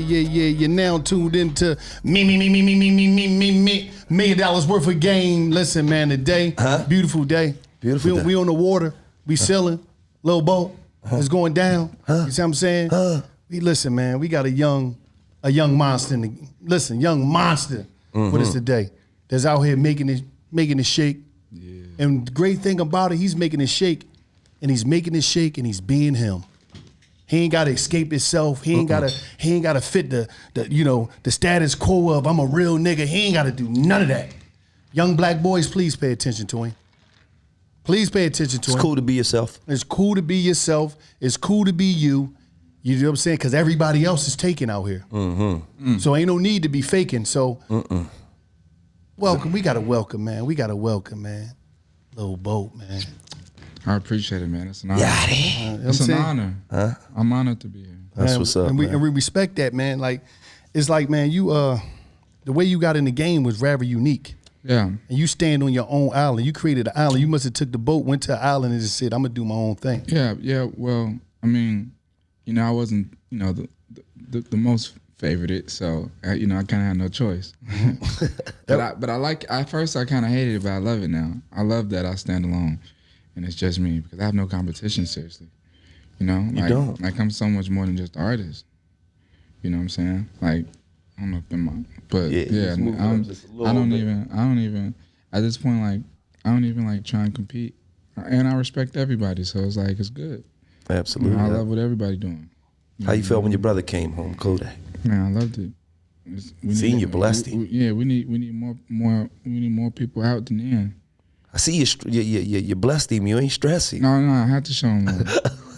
Yeah, you're now tuned into me. $1 million worth of game. Listen, man, today, beautiful day. Beautiful day. We on the water. We sailing. Little boat. It's going down. You see what I'm saying? Listen, man, we got a young monster. Young monster with us today. That's out here making it shake. Yeah. And the great thing about it, he's making it shake, and he's making it shake, and he's being him. He ain't gotta escape himself. He ain't gotta fit the status quo of I'm a real nigga. He ain't gotta do none of that. Young black boys, please pay attention to him. Please pay attention to him. It's cool to be yourself. It's cool to be yourself. It's cool to be you. You know what I'm saying? Because everybody else is taken out here. So ain't no need to be faking. So welcome. We gotta welcome, man. Little boat, man. I appreciate it, man. It's an honor. It's an honor. Huh? I'm honored to be here. That's man, what's up, and we man. respect that, man. Like, it's like, man, you the way you got in the game was rather unique. Yeah. And you stand on your own island. You created an island. You must have took the boat, went to an island, and just said, "I'm gonna do my own thing." Yeah. Well, I mean, I wasn't, the most favorited, so I kind of had no choice. But I like. At first, I kind of hated it, but I love it now. I love that I stand alone, and it's just me because I have no competition. Seriously, You don't. Like I'm so much more than just an artist. You know what I'm saying? Like I don't know if in my, but yeah, I don't even at this point like I don't even like try and compete, and I respect everybody, so it's like it's good. Absolutely. I love what everybody doing. How you felt when your brother came home, Kodak? Man, I loved it. Seeing you blessed him. We need more people out than in. I see you blessed him. You ain't stressing. No, I had to show him.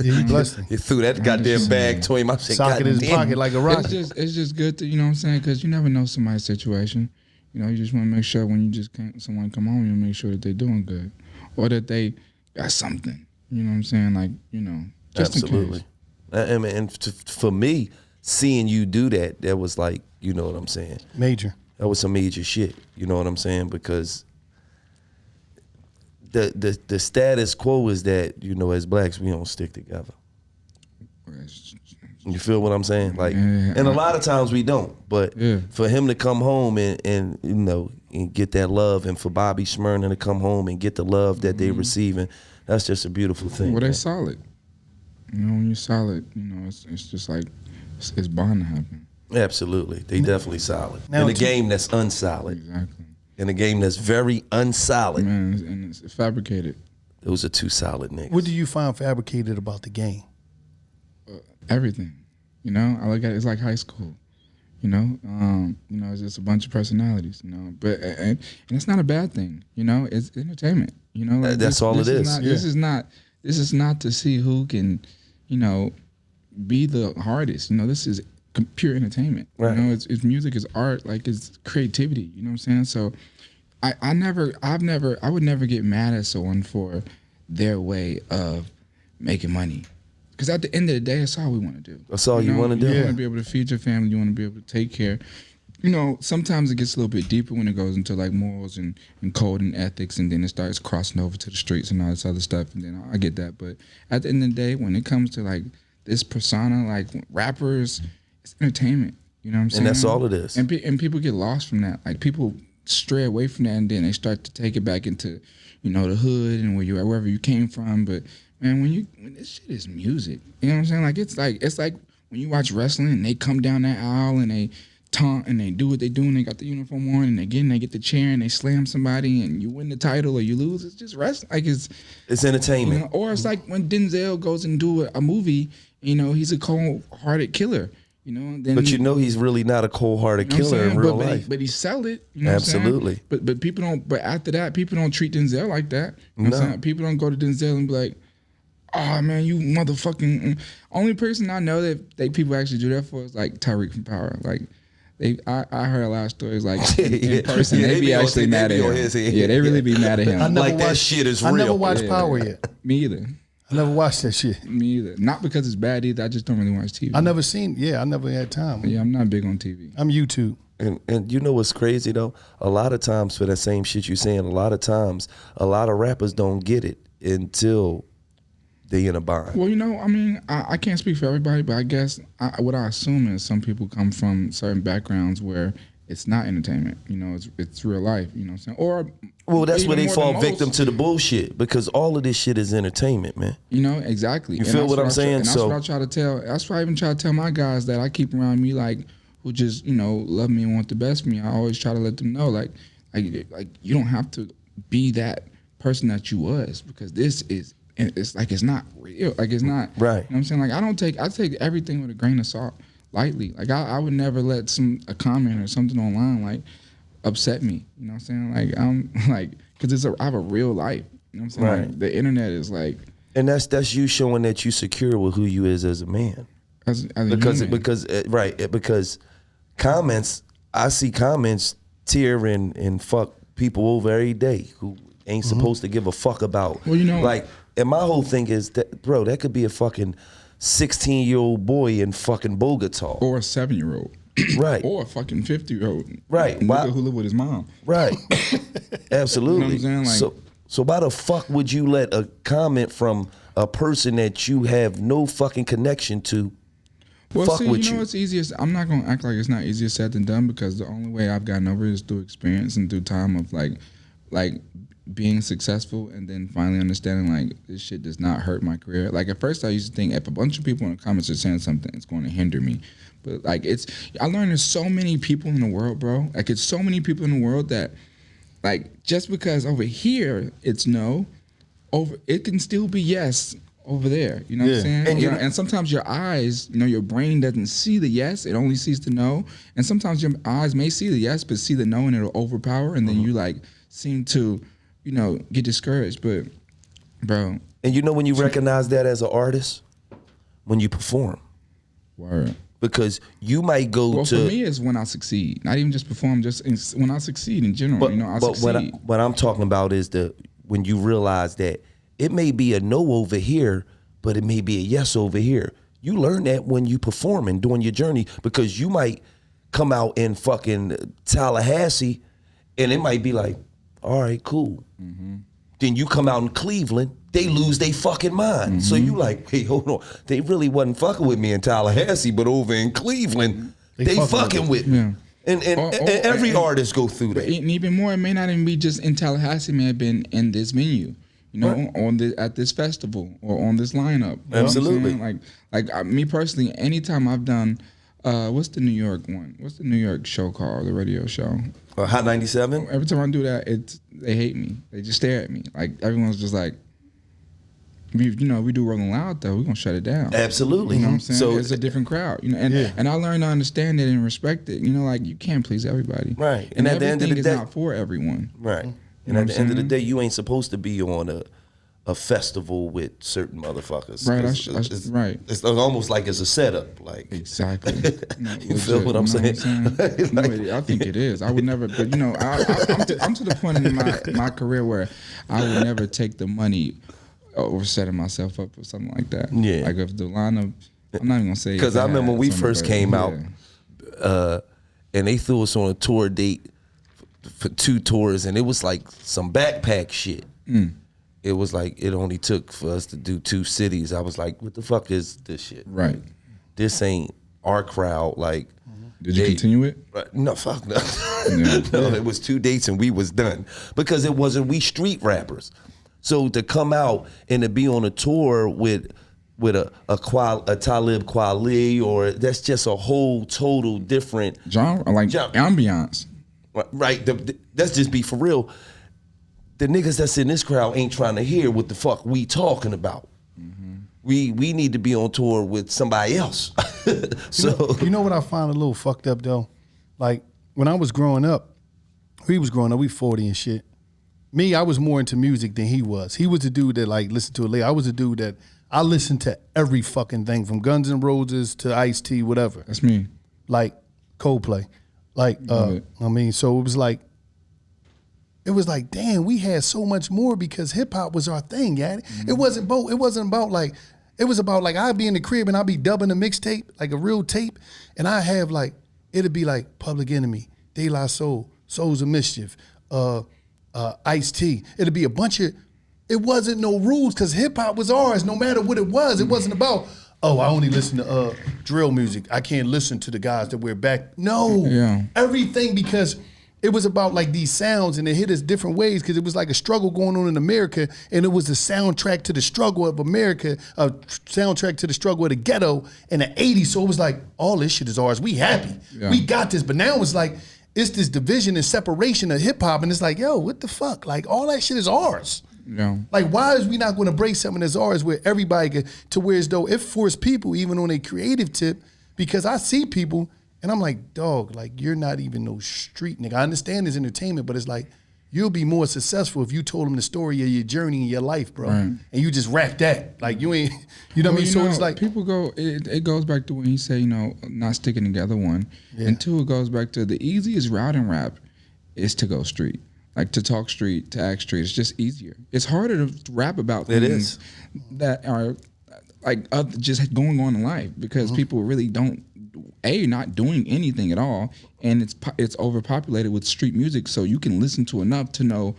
Yeah, you blessed him. You threw that goddamn bag to him. I said, Sock it in his pocket like a rocket. It's just good to, you know what I'm saying? Because you never know somebody's situation. You just want to make sure when someone come home, you make sure that they're doing good. Or that they got something. You know what I'm saying? Like, just absolutely. In case. And for me, seeing you do that was like, you know what I'm saying? Major. That was some major shit. You know what I'm saying? Because the status quo is that, as blacks, we don't stick together. You feel what I'm saying? Like, and a lot of times we don't. But for him to come home and and get that love, and for Bobby Smyrna to come home and get the love that they're receiving, that's just a beautiful thing. Well, they're solid. When you're solid, it's just like it's bound to happen. Absolutely, they definitely solid. Now, in a game that's unsolid. Exactly. In a game that's very unsolid. Man, and it's fabricated. Those are two solid niggas. What do you find fabricated about the game? Everything. I look at it, it's like high school. It's just a bunch of personalities. But and it's not a bad thing. It's entertainment. Like that's all it is. This is not to see who can, be the hardest. This is pure entertainment. Right. It's music, it's art, like it's creativity. You know what I'm saying? So I would never get mad at someone for their way of making money. Because at the end of the day, that's all we want to do. That's all you want to do. You want to be able to feed your family. You want to be able to take care. Sometimes it gets a little bit deeper when it goes into like morals and code and ethics, and then it starts crossing over to the streets and all this other stuff. And then I get that. But at the end of the day, when it comes to like this persona, like rappers, it's entertainment. You know what I'm saying? And that's all it is. And people get lost from that. Like people stray away from that, and then they start to take it back into, the hood and wherever you came from. But man, when this shit is music, you know what I'm saying? Like it's like when you watch wrestling and they come down that aisle and they taunt and they do what they do and they got the uniform on and they get the chair and they slam somebody and you win the title or you lose. It's just wrestling. Like it's entertainment. Or it's like when Denzel goes and do a movie, he's a cold-hearted killer. But he's really not a cold-hearted killer in real life. But he sell it. Absolutely. But people don't. But after that, people don't treat Denzel like that. You know what I'm saying? People don't go to Denzel and be like, "Oh man, you motherfucking." Only person I know that people actually do that for is like Tariq from Power. Like, I heard a lot of stories like in person they be actually mad at him. Yeah, they really be mad at him. That shit is real. I never watched Power yet. Me either. I never watched that shit. Me either. Not because it's bad either. I just don't really watch TV. I never had time. Yeah, I'm not big on TV. I'm YouTube. And you know what's crazy though? A lot of times for that same shit you're saying, a lot of times, a lot of rappers don't get it until they in a bind. Well, I mean, I can't speak for everybody, but I guess what I assume is some people come from certain backgrounds where it's not entertainment. It's real life. You know what I'm saying? Or well, that's where they more fall than victim most. to the bullshit because all of this shit is entertainment, man. Exactly. You feel what I'm saying? And that's what I try to tell. That's why I even try to tell my guys that I keep around me, like, who just love me and want the best for me. I always try to let them know, like you don't have to be that person that you was, because this is. It's like it's not real. Like it's not right. You know what I'm saying? Like I take everything with a grain of salt, lightly. Like I would never let a comment or something online like upset me. You know what I'm saying? Like I'm like, because I have a real life. You know what I'm saying? Right. Like, the internet is like, and that's you showing that you secure with who you is as a man. As a human. Because comments, I see comments tear and fuck people over every day who ain't supposed to give a fuck about. Well, like, and my whole thing is that, bro, that could be a fucking 16-year-old boy in fucking Bogota, or a 7-year-old, right, or a fucking 50-year-old, right, who live with his mom, right, absolutely. You know what I'm saying? Like, so why the fuck would you let a comment from a person that you have no fucking connection to? Well, fuck see, with you? It's easiest. I'm not gonna act like it's not easier said than done, because the only way I've gotten over it is through experience and through time of like being successful, and then finally understanding like this shit does not hurt my career. Like at first I used to think if a bunch of people in the comments are saying something, it's going to hinder me. But like I learned there's so many people in the world, bro. Like it's so many people in the world that like just because over here it's no, it can still be yes over there. You know what I'm saying? And sometimes your eyes, your brain doesn't see the yes, it only sees the no. And sometimes your eyes may see the yes, but see the no and it'll overpower, and then you like seem to, get discouraged. But bro. And when you recognize that as an artist? When you perform. Word. Because you might go to. For me, it's when I succeed. Not even just perform, just when I succeed in general. I succeed. What I'm talking about is when you realize that it may be a no over here, but it may be a yes over here. You learn that when you performing during your journey, because you might come out in fucking Tallahassee and it might be like, all right, cool. Mm-hmm. Then you come out in Cleveland, they lose their fucking mind. Mm-hmm. So you like, hey, hold on. They really wasn't fucking with me in Tallahassee, but over in Cleveland, they fucking with me. Yeah. And every artist go through that. And even more, it may not even be just in Tallahassee, it may have been in this venue. At this festival or on this lineup. Absolutely. Like me personally, anytime I've done, what's the New York one? What's the New York show called? The radio show. Hot 97? Every time I do that, they hate me. They just stare at me. Like everyone's just like, we do Rolling Loud though, we're gonna shut it down. Absolutely. You know what I'm saying? So it's a different crowd. And I learned to understand it and respect it. Like you can't please everybody. Right. And at the end of the day, it's not for everyone. Right. And at the end of the day, you ain't supposed to be on a festival with certain motherfuckers. Right, that's right. It's almost like it's a setup. Like exactly. You feel what I'm saying? I think it is. I would never, but I'm to the point in my career where I would never take the money over setting myself up for something like that. Yeah. Like if the lineup, I'm not even gonna say. Because I remember when we first came out, and they threw us on a tour date for 2 tours, and it was like some backpack shit. It was like it only took for us to do 2 cities. I was like, what the fuck is this shit? Right. This ain't our crowd. Like, did you continue it? No, fuck no. No, it was 2 dates and we was done, because it wasn't we street rappers. So to come out and to be on a tour with a Talib Kweli, or that's just a whole total different genre, like ambiance. Right, let's just be for real. The niggas that's in this crowd ain't trying to hear what the fuck we talking about. Mm-hmm. We need to be on tour with somebody else. So you know what I find a little fucked up though? Like when I was growing up, we 40 and shit. Me, I was more into music than he was. He was the dude that like listened to it later. I was the dude that I listened to every fucking thing from Guns N' Roses to Ice-T, whatever. That's me. Like Coldplay. Like so it was like, damn, we had so much more because hip hop was our thing, yeah. Mm-hmm. It wasn't about like, it was about like I'd be in the crib and I'd be dubbing a mixtape, like a real tape, and I have like, it'd be like Public Enemy, De La Soul, Souls of Mischief, Ice-T. It'd be a bunch of it wasn't no rules because hip hop was ours no matter what it was. It wasn't about, oh, I only listen to drill music. I can't listen to the guys that wear back. No, everything, because it was about like these sounds and it hit us different ways because it was like a struggle going on in America and it was a soundtrack to the struggle of America, a soundtrack to the struggle of the ghetto in the 80s. So it was like, all this shit is ours. We happy. We got this. But now it's like, it's this division and separation of hip hop and it's like, yo, what the fuck? Like all that shit is ours. Yeah. Like, why is we not going to break something that's ours where everybody can, to where as though it forced people even on a creative tip, because I see people and I'm like, dog, like you're not even no street nigga. I understand it's entertainment, but it's like, you'll be more successful if you told them the story of your journey in your life, bro. Right. And you just rap that. Like you ain't, you know what I mean? So it's like. People go, it goes back to when he said, not sticking together, one. Yeah. And two, it goes back to the easiest route in rap is to go street. Like to talk street, to act street, it's just easier. It's harder to rap about things that are like just going on in life because people really don't, not doing anything at all, and it's overpopulated with street music, so you can listen to enough to know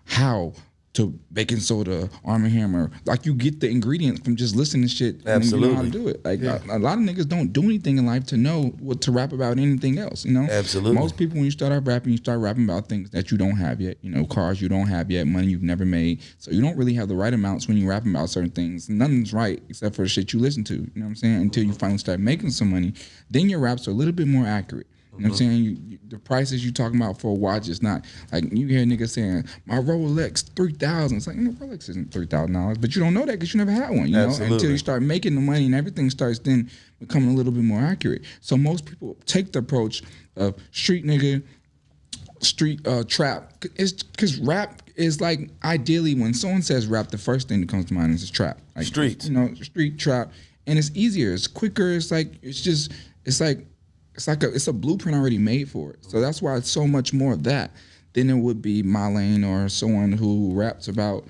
how to baking soda, Arm & Hammer. Like you get the ingredients from just listening to shit and you know how to do it. Like a lot of niggas don't do anything in life to know what to rap about anything else, Absolutely. Most people, when you start out rapping, you start rapping about things that you don't have yet. Cars you don't have yet, money you've never made. So you don't really have the right amounts when you rapping about certain things. Nothing's right except for the shit you listen to, you know what I'm saying? Until you finally start making some money, then your raps are a little bit more accurate. You know what I'm saying? The prices you talking about for a watch is not like you hear niggas saying my Rolex $3,000. It's like Rolex isn't $3,000, but you don't know that because you never had one. You know, until you start making the money and everything starts then becoming a little bit more accurate. So most people take the approach of street nigga, street trap. It's because rap is like ideally when someone says rap, the first thing that comes to mind is trap. Like, street. Street trap, and it's easier. It's quicker. It's a blueprint already made for it. So that's why it's so much more of that than it would be My Lane or someone who raps about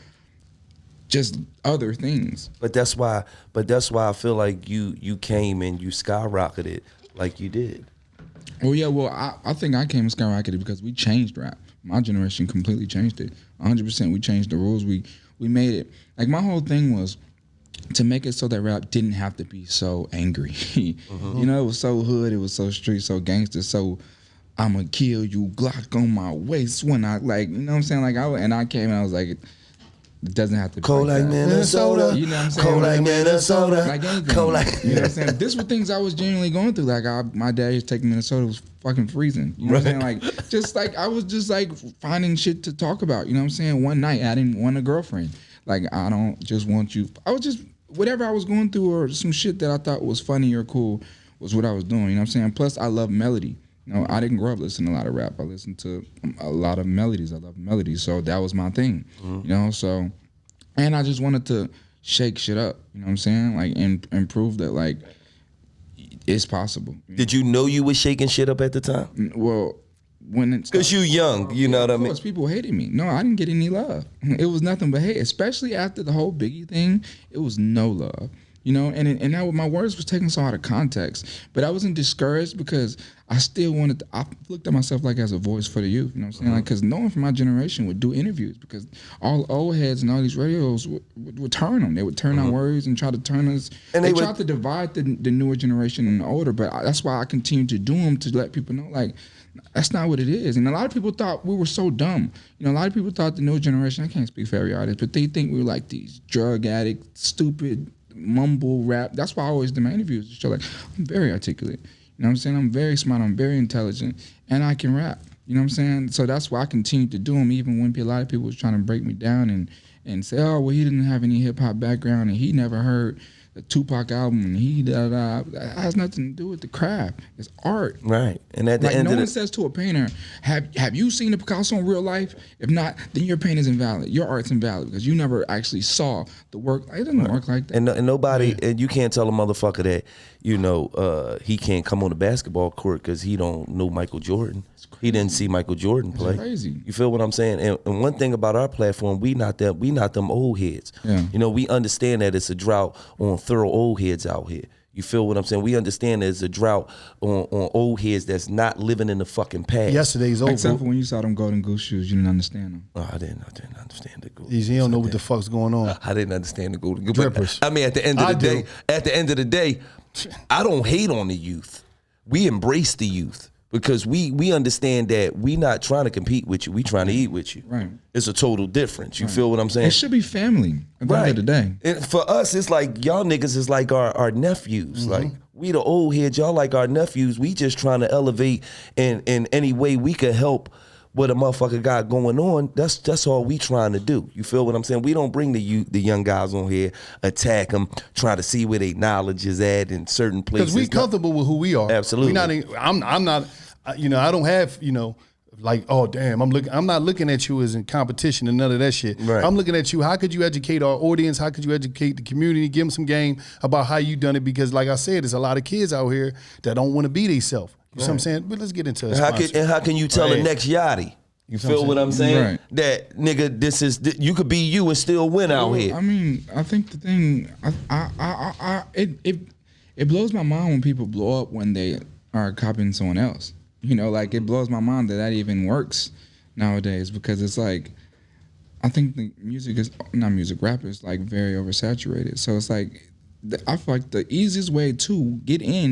just other things. But that's why I feel like you came and you skyrocketed like you did. Oh yeah, well I think I came and skyrocketed because we changed rap. My generation completely changed it. 100%. We changed the rules. We made it. Like my whole thing was to make it so that rap didn't have to be so angry. It was so hood, it was so street, so gangster, so I'ma kill you, Glock on my waist when I like, you know what I'm saying? Like I came and I was like, it doesn't have to be cold like Minnesota. You know what I'm saying? Cold like Minnesota. Like anything. Cold like you know what I'm saying? This were things I was genuinely going through. Like my dad used to take me to Minnesota, it was fucking freezing. You know what I'm saying? Like just like I was just like finding shit to talk about. You know what I'm saying? One night I didn't want a girlfriend. Like I don't just want you. I was just whatever I was going through or some shit that I thought was funny or cool was what I was doing. You know what I'm saying? Plus I love melody. I didn't grow up listening to a lot of rap. I listened to a lot of melodies. I love melodies. So that was my thing. So and I just wanted to shake shit up. You know what I'm saying? Like and prove that like it's possible. Did you know you was shaking shit up at the time? Well, when it's because you young, you know what I mean. Of course, people hated me. No, I didn't get any love. It was nothing but hate. Especially after the whole Biggie thing, it was no love. And that my words was taken so out of context. But I wasn't discouraged because I still wanted to, I looked at myself like as a voice for the youth. You know what I'm saying? Like, because no one from my generation would do interviews because all old heads and all these radios would turn them. They would turn our words and try to turn us. And they tried to divide the newer generation and the older. But that's why I continued to do them to let people know, like, that's not what it is. And a lot of people thought we were so dumb. A lot of people thought the newer generation, I can't speak for every artist, but they think we were like these drug addict, stupid, mumble rap. That's why I always do my interviews to show like I'm very articulate. You know what I'm saying? I'm very smart, I'm very intelligent, and I can rap. You know what I'm saying? So that's why I continue to do them even when a lot of people was trying to break me down and say, oh, well, he didn't have any hip-hop background and he never heard the Tupac album and he da-da. That has nothing to do with the craft. It's art. Right. And at the end no one says to a painter, have you seen a Picasso in real life? If not, then your paint is invalid. Your art's invalid because you never actually saw the work. It doesn't work like that. And nobody, and you can't tell a motherfucker that, he can't come on the basketball court because he don't know Michael Jordan. He didn't see Michael Jordan play. It's crazy. You feel what I'm saying? And one thing about our platform, we not them old heads. Yeah. We understand that it's a drought on thorough old heads out here. You feel what I'm saying? We understand there's a drought on old heads that's not living in the fucking past. Yesterday's over. Except for when you saw them golden goose shoes, you didn't understand them. Oh, I didn't understand the golden. He don't know what the fuck's going on. I didn't understand the golden goose. Drippers. I mean, at the end of the day, I don't hate on the youth. We embrace the youth. Because we understand that we not trying to compete with you, we trying to eat with you. Right. It's a total difference. You feel what I'm saying? It should be family at the end of the day. And for us, it's like y'all niggas is like our nephews. Like we the old heads, y'all like our nephews. We just trying to elevate in any way we can help what a motherfucker got going on. That's all we trying to do. You feel what I'm saying? We don't bring the young guys on here, attack them, try to see where their knowledge is at in certain places. Because we comfortable with who we are. Absolutely. I'm not. I don't have, like, oh damn, I'm not looking at you as in competition and none of that shit. Right. I'm looking at you, how could you educate our audience? How could you educate the community? Give them some game about how you done it, because like I said, there's a lot of kids out here that don't want to be themselves. You know what I'm saying? But let's get into it. How can you tell the next Yachty? You feel what I'm saying? Right. That nigga, you could be you and still win out here. I mean, I think the thing, it blows my mind when people blow up when they are copying someone else. Like it blows my mind that even works nowadays, because it's like, I think the rap is like very oversaturated. So it's like, I feel like the easiest way to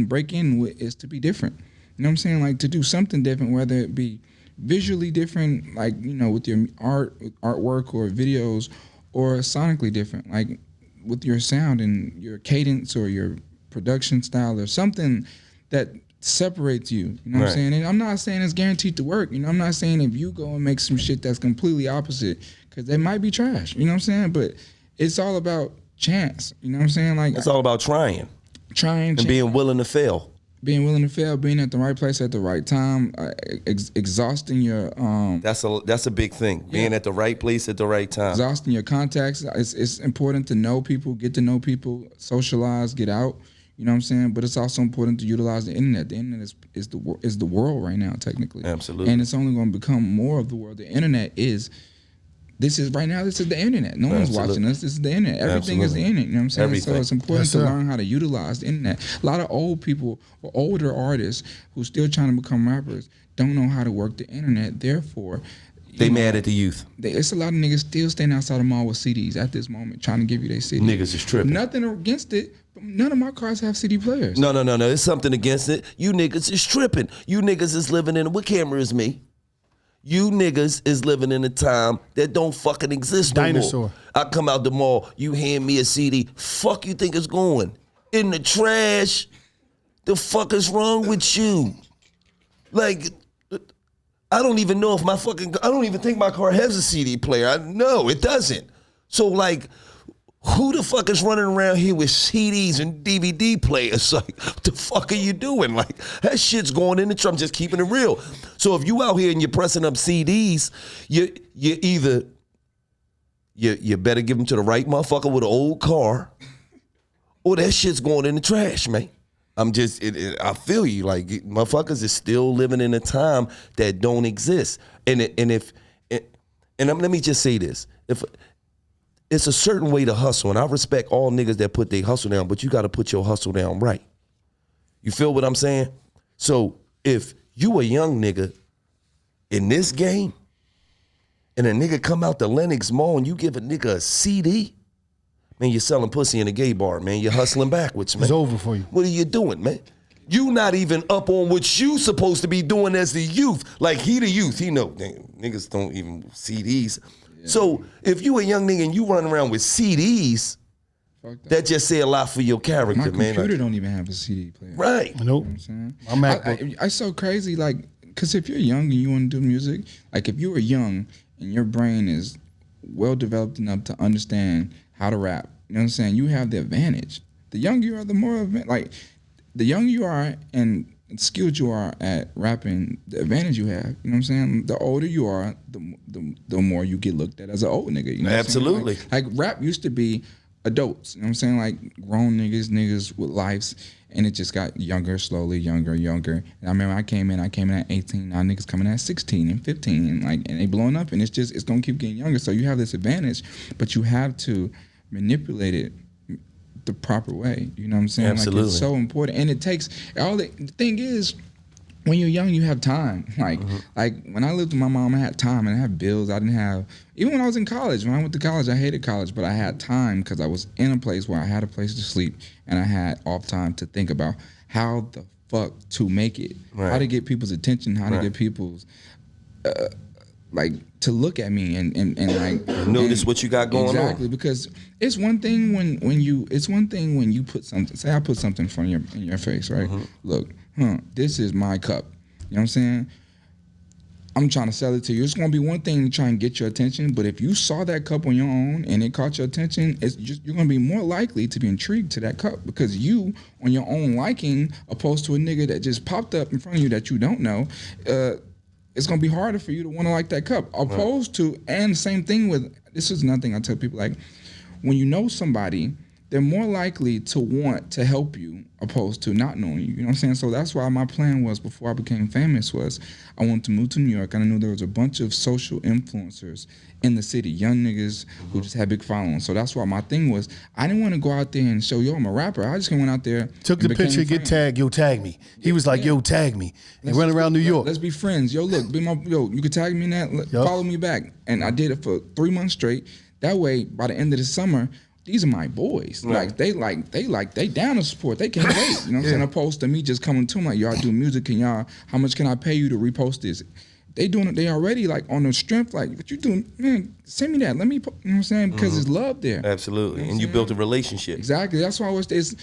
break in is to be different. You know what I'm saying? Like to do something different, whether it be visually different, like, with your artwork or videos, or sonically different, like with your sound and your cadence or your production style or something that separates you. You know what I'm saying? And I'm not saying it's guaranteed to work. I'm not saying if you go and make some shit that's completely opposite, because they might be trash. You know what I'm saying? But it's all about chance. You know what I'm saying? Like it's all about trying and being willing to fail. Being willing to fail, being at the right place at the right time, exhausting your That's a big thing. Being at the right place at the right time. Exhausting your contacts. It's important to know people, get to know people, socialize, get out. You know what I'm saying? But it's also important to utilize the internet. The internet is the world right now, technically. Absolutely. And it's only going to become more of the world. The internet this is the internet. No one's watching us. This is the internet. Everything is the internet. You know what I'm saying? Everything. So it's important to learn how to utilize the internet. A lot of old people or older artists who still trying to become rappers don't know how to work the internet. Therefore, they mad at the youth. It's a lot of niggas still standing outside the mall with CDs at this moment, trying to give you their CD. Niggas is tripping. Nothing against it, but none of my cars have CD players. No. There's something against it. You niggas is tripping. You niggas is living in, what camera is me? You niggas is living in a time that don't fucking exist no Dinosaur. more. I come out the mall, you hand me a CD. Fuck you think it's going? In the trash. The fuck is wrong with you? Like, I don't even know if I don't even think my car has a CD player. No, it doesn't. So like, who the fuck is running around here with CDs and DVD players? Like, what the fuck are you doing? Like, that shit's going in the truck. I'm just keeping it real. So if you out here and you're pressing up CDs, you either you better give them to the right motherfucker with an old car, or that shit's going in the trash, man. I feel you. Like, motherfuckers is still living in a time that don't exist. And let me just say this: it's a certain way to hustle, and I respect all niggas that put their hustle down, but you got to put your hustle down right. You feel what I'm saying? So if you a young nigga in this game, and a nigga come out to Lenox Mall and you give a nigga a CD, man, you're selling pussy in a gay bar, man. You're hustling backwards, man. It's over for you. What are you doing, man? You not even up on what you supposed to be doing as the youth. Like, he the youth. He know, damn, niggas don't even CDs. So if you a young nigga and you run around with CDs, that just say a lot for your character, my man. computer don't even have a CD player. Right. Nope. You know what I'm saying? My MacBook. It's so crazy, like, because if you're young and you want to do music, like if you were young and your brain is well developed enough to understand how to rap, you know what I'm saying? You have the advantage. The younger you are, the more the younger you are and skilled you are at rapping, the advantage you have. You know what I'm saying? The older you are, the more you get looked at as an old nigga. You know what I'm saying? Absolutely. Like rap used to be adults. You know what I'm saying? Like grown niggas with lives, and it just got younger, slowly, younger. And I remember I came in at 18. Now niggas coming at 16 and 15, and they blowing up, and it's gonna keep getting younger. So you have this advantage, but you have to manipulate it the proper way. You know what I'm saying? Absolutely. Like, it's so important, and it takes the thing is, when you're young, you have time. Like when I lived with my mom, I had time and I had bills. I didn't have, even when I was in college. When I went to college, I hated college, but I had time because I was in a place where I had a place to sleep and I had off time to think about how the fuck to make it, how to get people's attention, how to get people's like to look at me and like notice what you got going on. Exactly, because it's one thing when you put something. Say I put something in your face, right? Look, this is my cup. You know what I'm saying? I'm trying to sell it to you. It's gonna be one thing to try and get your attention, but if you saw that cup on your own and it caught your attention, you're gonna be more likely to be intrigued to that cup because you on your own liking, opposed to a nigga that just popped up in front of you that you don't know. It's gonna be harder for you to want to like that cup, opposed to, and same thing with, this is another thing I tell people, like when you know somebody, they're more likely to want to help you opposed to not knowing you. You know what I'm saying? So that's why my plan was, before I became famous, was I wanted to move to New York, and I knew there was a bunch of social influencers in the city, young niggas who just had big followings. So that's why my thing was, I didn't want to go out there and show, yo, I'm a rapper. I just went out there, took the picture, get tagged, yo, tag me. He was like, yo, tag me. And run around New York. Let's be friends. Yo, look, you can tag me in that, follow me back. And I did it for 3 months straight. That way, by the end of the summer, these are my boys. Right. They down to support. They can't wait. You know what I'm saying? Opposed to me just coming to them like, y'all do music, how much can I pay you to repost this? They doing it, they already like on the strength, like, what you doing? Man, send me that. Let me, you know what I'm saying? Because there's love there. Absolutely. You know and you built a relationship. Exactly. That's why it's ain't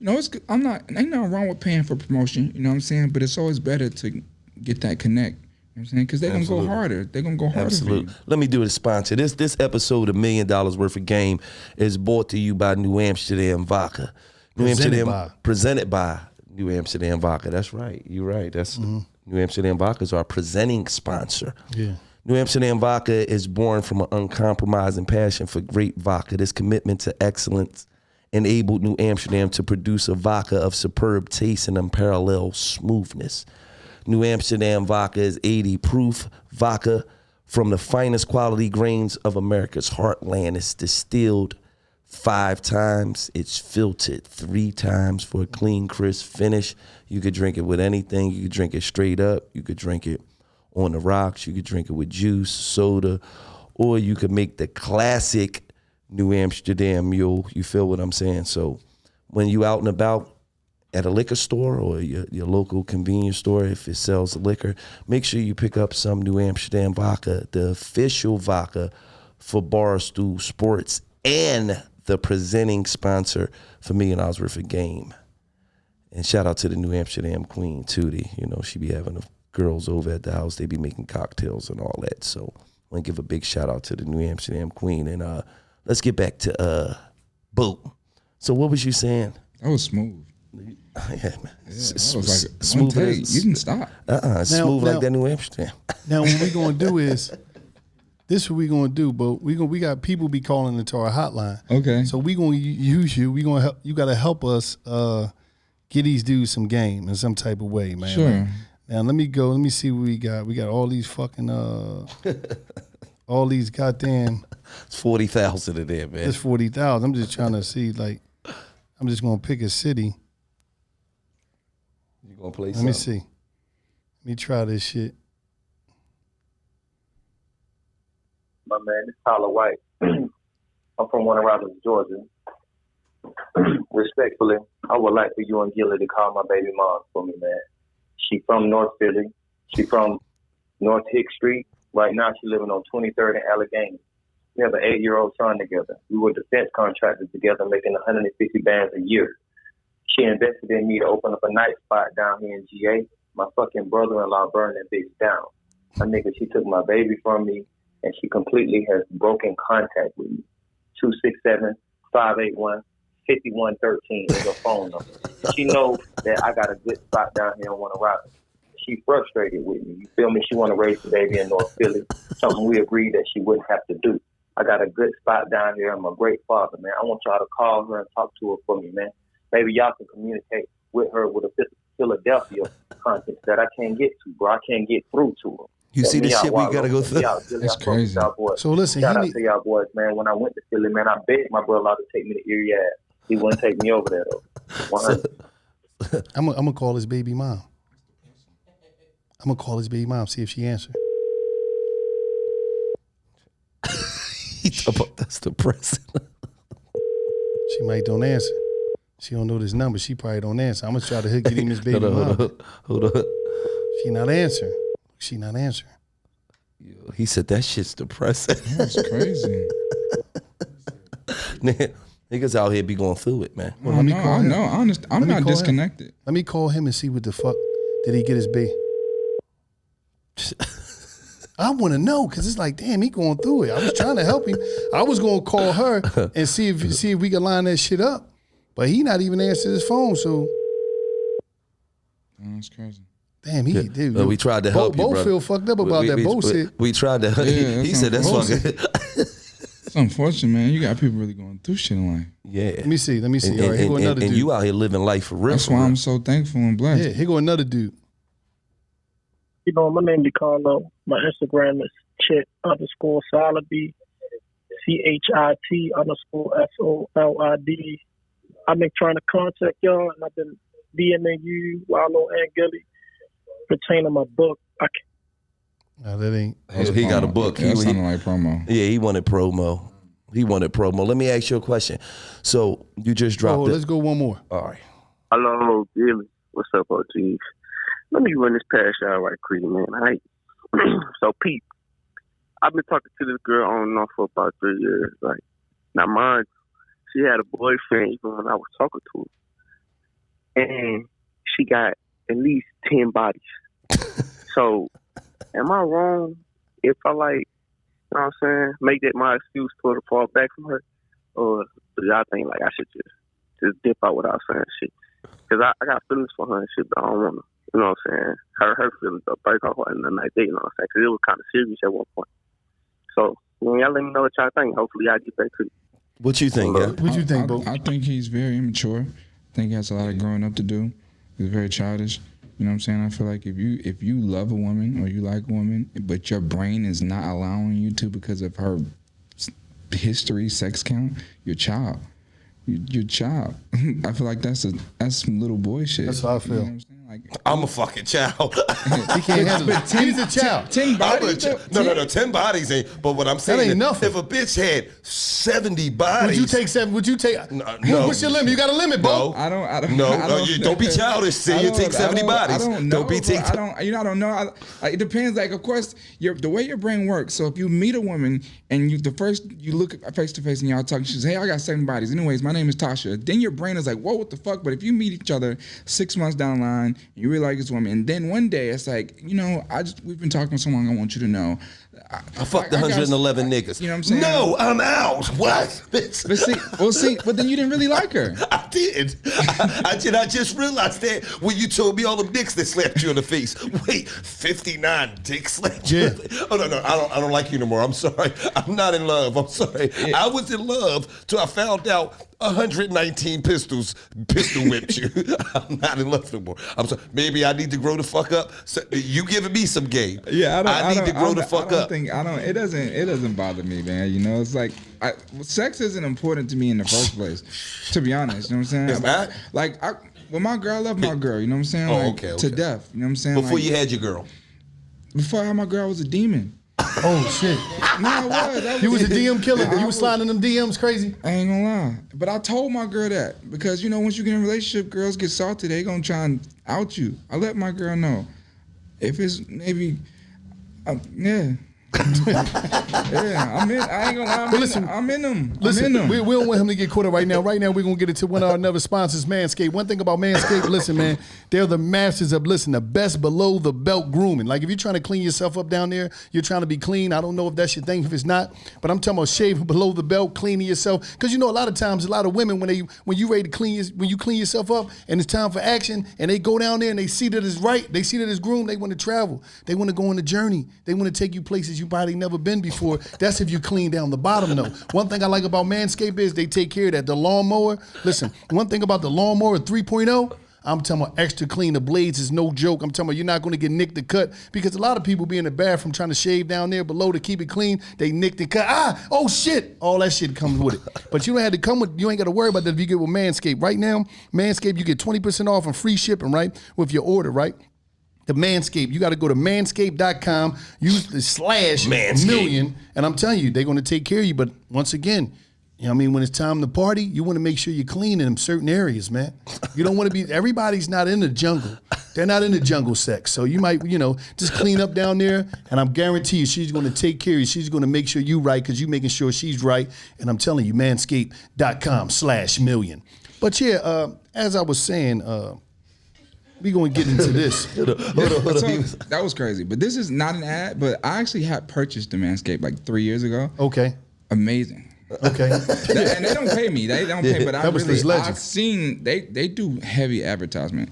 nothing wrong with paying for promotion, you know what I'm saying? But it's always better to get that connect. You know what I'm saying? Because they're going to go harder. They're going to go harder. Absolutely. Let me do a sponsor. This episode of $1 million worth of game is brought to you by New Amsterdam Vodka. Presented by New Amsterdam Vodka. That's right. You're right. That's New Amsterdam Vodka is our presenting sponsor. Yeah. New Amsterdam Vodka is born from an uncompromising passion for great vodka. This commitment to excellence enabled New Amsterdam to produce a vodka of superb taste and unparalleled smoothness. New Amsterdam Vodka is 80 proof vodka from the finest quality grains of America's heartland. It's distilled 5 times. It's filtered 3 times for a clean, crisp finish. You could drink it with anything. You could drink it straight up. You could drink it on the rocks. You could drink it with juice, soda, or you could make the classic New Amsterdam mule. You feel what I'm saying? So when you out and about, at a liquor store or your local convenience store, if it sells liquor, make sure you pick up some New Amsterdam Vodka, the official vodka for Barstool Sports and the presenting sponsor for $1 million worth of game. And shout out to the New Amsterdam Queen, Tootie. You know, she be having the girls over at the house. They be making cocktails and all that. So I want to give a big shout out to the New Amsterdam Queen. And let's get back to Boot. So what was you saying? That was smooth. Yeah, man. Was like Smooth. You didn't stop. Smooth like that New Amsterdam. Now what we gonna do is, this is what we gonna do, but we got people be calling into our hotline. Okay. So we gonna use you. We gonna help. You gotta help us get these dudes some game in some type of way, man. Sure. Like, now let me go. Let me see what we got. We got all these fucking all these goddamn. It's 40,000 in there, man. It's 40,000. I'm just trying to see, like, I'm just gonna pick a city. You gonna play something? Let me see. Let me try this shit. My man, it's Tyler White. I'm from Warner Robins, Georgia. Respectfully, I would like for you and Gilly to call my baby mom for me, man. She from North Philly. She from North Hick Street. Right now, she living on 23rd and Allegheny. We have an 8-year-old son together. We were defense contractors together, making 150 bands a year. She invested in me to open up a night spot down here in GA. My fucking brother-in-law burned that bitch down. My nigga, she took my baby from me, and she completely has broken contact with me. 267-581-5113 is her phone number. She knows that I got a good spot down here in Warner Robins. She frustrated with me. You feel me? She want to raise the baby in North Philly, something we agreed that she wouldn't have to do. I got a good spot down here. I'm a great father, man. I want y'all to call her and talk to her for me, man. Maybe y'all can communicate with her with a Philadelphia context that I can't get to, bro. I can't get through to her. You see the shit we gotta go through. That's crazy. So listen, shout out to y'all boys, man. When I went to Philly, man, I begged my brother to take me to Erie Ave. He wouldn't take me over there though. 100. I'm gonna call his baby mom. I'm gonna call his baby mom, see if she answers. That's depressing. She might don't answer. She don't know this number. She probably don't answer. I'm gonna try to get him his baby mom. Hold on. She not answering. She not answering. Yo, he said that shit's depressing. That's crazy. Niggas out here be going through it, man. Well, let me call him. I'm not disconnected. Let me call him and see what the fuck did he get his baby. I want to know because it's like, damn, he going through it. I was trying to help him. I was going to call her and see if we could line that shit up, but he not even answering his phone. So That's crazy. damn, dude. We tried to help you, Bo brother. feel fucked up about that bullshit. We tried to. He said that's fucking. It's unfortunate, man. You got people really going through shit in life. Yeah. Let me see. And, All right, here go another and dude. you out here living life for real. That's why I'm so thankful and blessed. Yeah, here go another dude. You know, my name is Carlo. My Instagram is Chit_Solid, CHIT_SOLID. I've been trying to contact y'all, and I've been DMing you, Wallow, and Gilly, pertaining to my book. I can't. No, that ain't. He got a book. That sounded like promo. Yeah, he wanted promo. Let me ask you a question. So you just dropped it. Let's go one more. All right. Hello, Gilly. What's up, OGs? Let me run this past y'all right quick, man. All right. So, Pete, I've been talking to this girl on and off for about 3 years. Right now, mind, she had a boyfriend even when I was talking to her, and she got at least 10 bodies. So, am I wrong if I you know what I'm saying, make that my excuse for her to fall back from her, or do y'all think I should just dip out without saying shit? Because I got feelings for her and shit, but I don't want to. You know what I'm saying? Her feelings are break off in the night day, you know what I'm saying? Because it was kind of serious at one point. So, y'all let me know what y'all think. Hopefully, I'll get back to you. What you think, yeah? What you think, Bo? I think he's very immature. I think he has a lot of growing up to do. He's very childish. You know what I'm saying? I feel like if you love a woman or you like a woman, but your brain is not allowing you to because of her history, sex count, you're a child. You're a child. I feel like that's some little boy shit. That's how I feel. You know what I'm saying? I'm a fucking child. He can't handle it. He's a child. 10 bodies? No. 10 bodies ain't. But what I'm saying ain't is, nothing. if a bitch had 70 bodies, Would you take 7? Would you take? No. What's your limit? You got a limit, Bo. I don't. Don't be childish. Say you take 70 bodies. I don't know. Don't be taking. I don't know. It depends. Like, of course, the way your brain works. So if you meet a woman and you look face to face and y'all talking, she says, "Hey, I got 7 bodies. Anyways, my name is Tasha." Then your brain is like, "Whoa, what the fuck?" But if you meet each other 6 months down the line, and you really like this woman, and then one day it's like, we've been talking so long. I want you to know, I fucked 111 niggas. You know what I'm saying? No, I'm out. What? But then you didn't really like her. I did. I just realized that when you told me all them dicks that slapped you in the face. Wait, 59 dicks slapped you? Yeah. Oh, no, I don't like you no more. I'm sorry. I'm not in love. I'm sorry. Yeah. I was in love till I found out 119 pistol whipped you. I'm not in love no more. I'm sorry. Maybe I need to grow the fuck up. So you giving me some game. Yeah, I need to grow the fuck up. It doesn't bother me, man. You know, it's like sex isn't important to me in the first place. To be honest, you know what I'm saying? It's not? My girl, I love my girl. You know what I'm saying? Okay. To death. You know what I'm saying? Before you had your girl. Before I had my girl, I was a demon. Oh shit! No, I was. You was a DM killer. You was sliding them DMs crazy. I ain't gonna lie, but I told my girl that because once you get in a relationship, girls get salty. They gonna try and out you. I let my girl know if it's maybe, yeah. Yeah, I'm in. I ain't gonna lie. I'm in them. Listen, we don't want him to get caught up right now. Right now, we're gonna get into one of our other sponsors, Manscaped. One thing about Manscaped, listen, man, they're the masters of the best below the belt grooming. Like if you're trying to clean yourself up down there, you're trying to be clean. I don't know if that's your thing, if it's not, but I'm talking about shaving below the belt, cleaning yourself. Because a lot of times, a lot of women when you ready to when you clean yourself up and it's time for action, and they go down there and they see that it's right, they see that it's groomed, they want to travel, they want to go on a journey, they want to take you places you probably never been before. That's if you clean down the bottom though. One thing I like about Manscaped is they take care of that. The lawnmower, listen, one thing about the lawnmower 3.0, I'm talking about extra clean. The blades is no joke. I'm talking about you're not going to get nicked or cut because a lot of people be in the bathroom trying to shave down there below to keep it clean. They nicked and cut. Oh shit. All that shit comes with it. But you don't have to come with, you ain't got to worry about that if you get with Manscaped. Right now, Manscaped, you get 20% off and free shipping, right? With your order, right? The Manscaped. You got to go to manscaped.com, use the /million, and I'm telling you, they're going to take care of you. But once again, you know what I mean, when it's time to party, you want to make sure you're clean in certain areas, man. You don't want to be, everybody's not in the jungle. They're not in the jungle sex. So you might, just clean up down there, and I'm guarantee you she's going to take care of you. She's going to make sure you right because you're making sure she's right. And I'm telling you, manscaped.com /million. But yeah, as I was saying, we gonna get into this. Hold on. That was crazy. But this is not an ad, but I actually had purchased the Manscaped like 3 years ago. Okay. Amazing. Okay. And they don't pay me. They don't pay, but I've seen they do heavy advertisement,